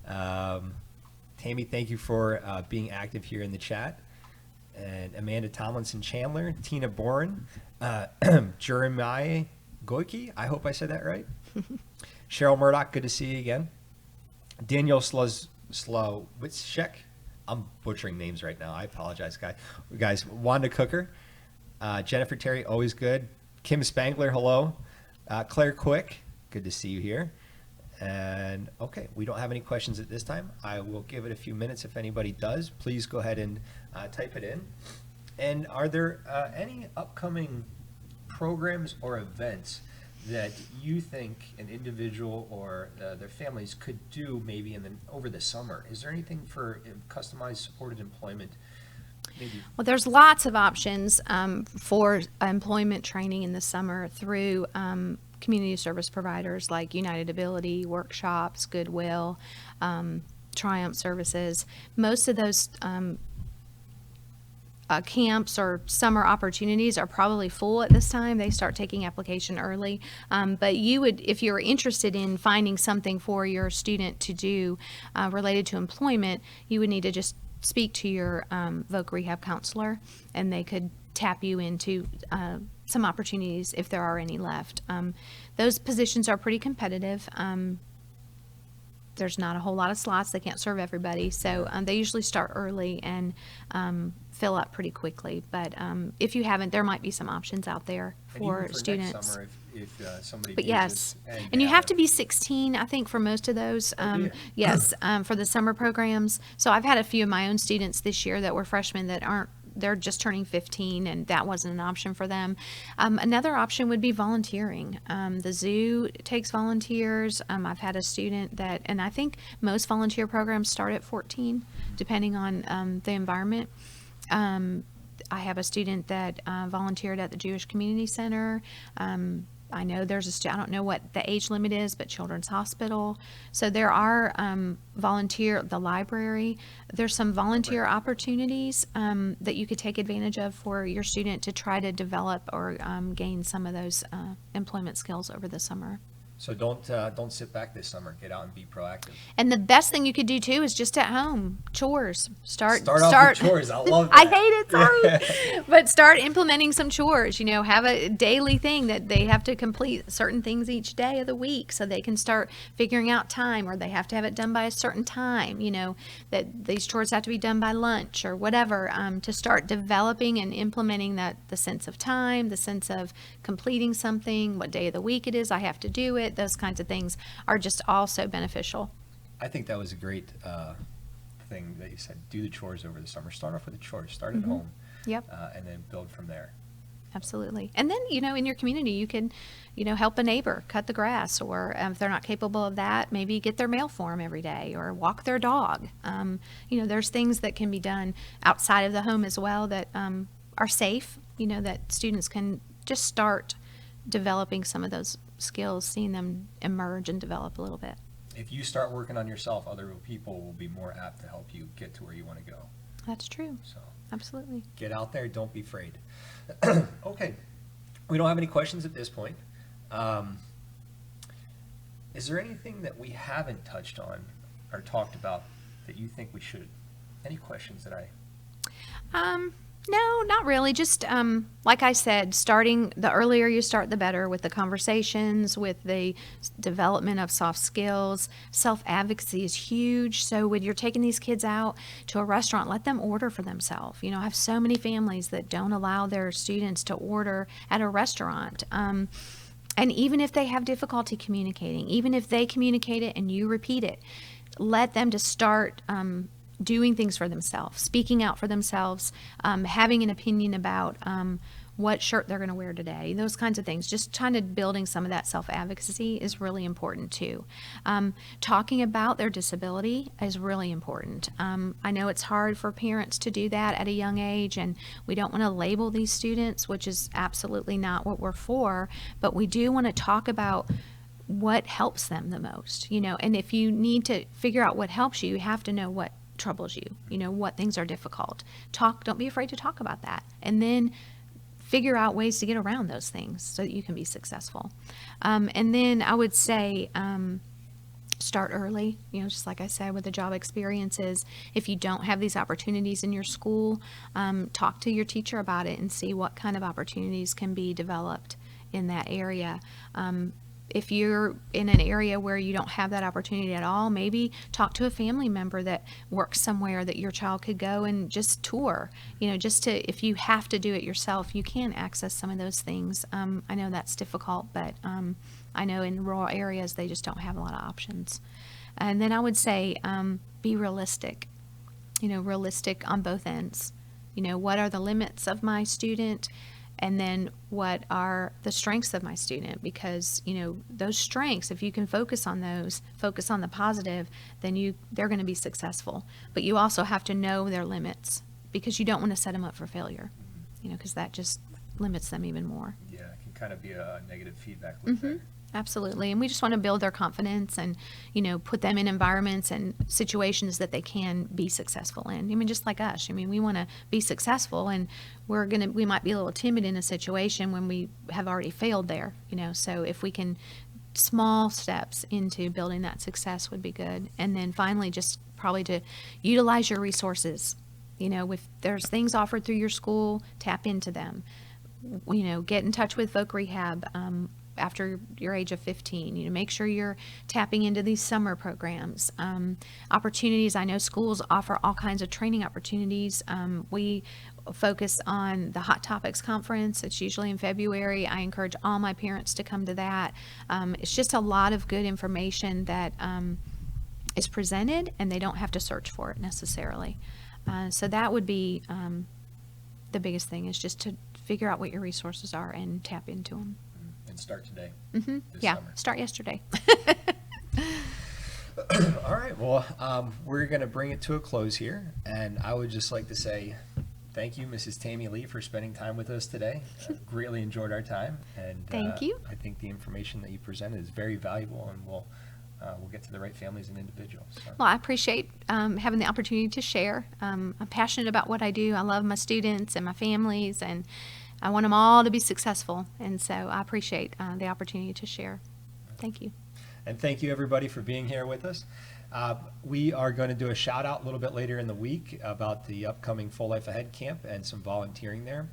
Tammy, thank you for being active here in the chat. And Amanda Tomlinson Chandler, Tina Bourne, Jeremiah Goiki, I hope I said that right. Cheryl Murdoch, good to see you again. Daniel Slowitzek, I'm butchering names right now. I apologize, guys. Wanda Cooker, Jennifer Terry, always good. Kim Spangler, hello. Claire Quick, good to see you here. And okay, we don't have any questions at this time. I will give it a few minutes. If anybody does, please go ahead and type it in. And are there any upcoming programs or events that you think an individual or their families could do maybe over the summer? Is there anything for customized supported employment? Maybe. Well, there's lots of options for employment training in the summer through community service providers like United Ability, Workshops, Goodwill, Triumph Services. Most of those camps or summer opportunities are probably full at this time. They start taking application early. But you would, if you're interested in finding something for your student to do related to employment, you would need to just speak to your VOC rehab counselor, and they could tap you into some opportunities if there are any left. Those positions are pretty competitive. There's not a whole lot of slots. They can't serve everybody. So they usually start early and fill up pretty quickly. But if you haven't, there might be some options out there for students. Next summer, if somebody But yes, and you have to be 16, I think, for most of those. Yes, for the summer programs. So I've had a few of my own students this year that were freshmen that they're just turning 15, and that wasn't an option for them. Another option would be volunteering. The zoo takes volunteers. I've had a student and I think most volunteer programs start at 14, depending on the environment. I have a student that volunteered at the Jewish Community Center. I know there's I don't know what the age limit is, but Children's Hospital. So there are the library. There's some volunteer opportunities that you could take advantage of for your student to try to develop or gain some of those employment skills over the summer. So don't sit back this summer. Get out and be proactive. And the best thing you could do too is just at home, chores. Start off with chores. I love that. I hate it, sorry. But start implementing some chores. Have a daily thing that they have to complete certain things each day of the week, so they can start figuring out time, or they have to have it done by a certain time. That these chores have to be done by lunch or whatever. To start developing and implementing the sense of time, the sense of completing something, what day of the week it is I have to do it. Those kinds of things are just also beneficial. I think that was a great thing that you said. Do the chores over the summer. Start off with the chores. Start at home. Yep. And then build from there. Absolutely. And then, in your community, you can, help a neighbor cut the grass, or if they're not capable of that, maybe get their mail for them every day, or walk their dog. There's things that can be done outside of the home as well that are safe, that students can just start developing some of those skills, seeing them emerge and develop a little bit. If you start working on yourself, other people will be more apt to help you get to where you want to go. That's true. So Absolutely. get out there, don't be afraid. Okay, we don't have any questions at this point. Is there anything that we haven't touched on or talked about that you think we should? Any questions that No, not really. Just like I said, starting the earlier you start, the better with the conversations, with the development of soft skills. Self-advocacy is huge. So when you're taking these kids out to a restaurant, let them order for themselves. I have so many families that don't allow their students to order at a restaurant. And even if they have difficulty communicating, even if they communicate it and you repeat it, let them to start doing things for themselves, speaking out for themselves, having an opinion about what shirt they're going to wear today, those kinds of things. Just kind of building some of that self-advocacy is really important too. Talking about their disability is really important. I know it's hard for parents to do that at a young age, and we don't want to label these students, which is absolutely not what we're for, but we do want to talk about what helps them the most, and if you need to figure out what helps you, you have to know what troubles you, what things are difficult. Don't be afraid to talk about that, and then figure out ways to get around those things so that you can be successful. And then I would say start early, just like I said with the job experiences. If you don't have these opportunities in your school, talk to your teacher about it and see what kind of opportunities can be developed in that area. If you're in an area where you don't have that opportunity at all, maybe talk to a family member that works somewhere that your child could go and just tour, if you have to do it yourself, you can access some of those things. I know that's difficult, but I know in rural areas they just don't have a lot of options. And then I would say be realistic, realistic on both ends. What are the limits of my student? And then what are the strengths of my student? Because, those strengths, if you can focus on those, focus on the positive, then they're going to be successful. But you also have to know their limits, because you don't want to set them up for failure, because that just limits them even more. Yeah, it can kind of be a negative feedback loop there. Absolutely. And we just want to build their confidence and, put them in environments and situations that they can be successful in. Just like us. We want to be successful, and we might be a little timid in a situation when we have already failed there, so if we can, small steps into building that success would be good. And then finally, just probably to utilize your resources. If there's things offered through your school, tap into them. Get in touch with Voc Rehab after your age of 15. Make sure you're tapping into these summer programs. Opportunities, I know schools offer all kinds of training opportunities. We focus on the Hot Topics Conference. It's usually in February. I encourage all my parents to come to that. It's just a lot of good information that is presented, and they don't have to search for it necessarily. So that would be the biggest thing, is just to figure out what your resources are and tap into them. And start today. This Yeah, summer. start yesterday. All right, well, we're going to bring it to a close here, and I would just like to say thank you, Mrs. Tammy Lee, for spending time with us today. Greatly enjoyed our time, and Thank you. I think the information that you presented is very valuable, and we'll get to the right families and individuals. So. Well, I appreciate having the opportunity to share. I'm passionate about what I do. I love my students and my families, and I want them all to be successful, and so I appreciate the opportunity to share. Thank you. And thank you, everybody, for being here with us. We are going to do a shout out a little bit later in the week about the upcoming Full Life Ahead camp and some volunteering there.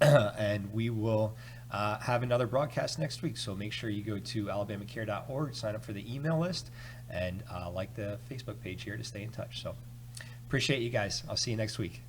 And we will have another broadcast next week. So make sure you go to alabamacare.org, sign up for the email list, and like the Facebook page here to stay in touch. So appreciate you guys. I'll see you next week.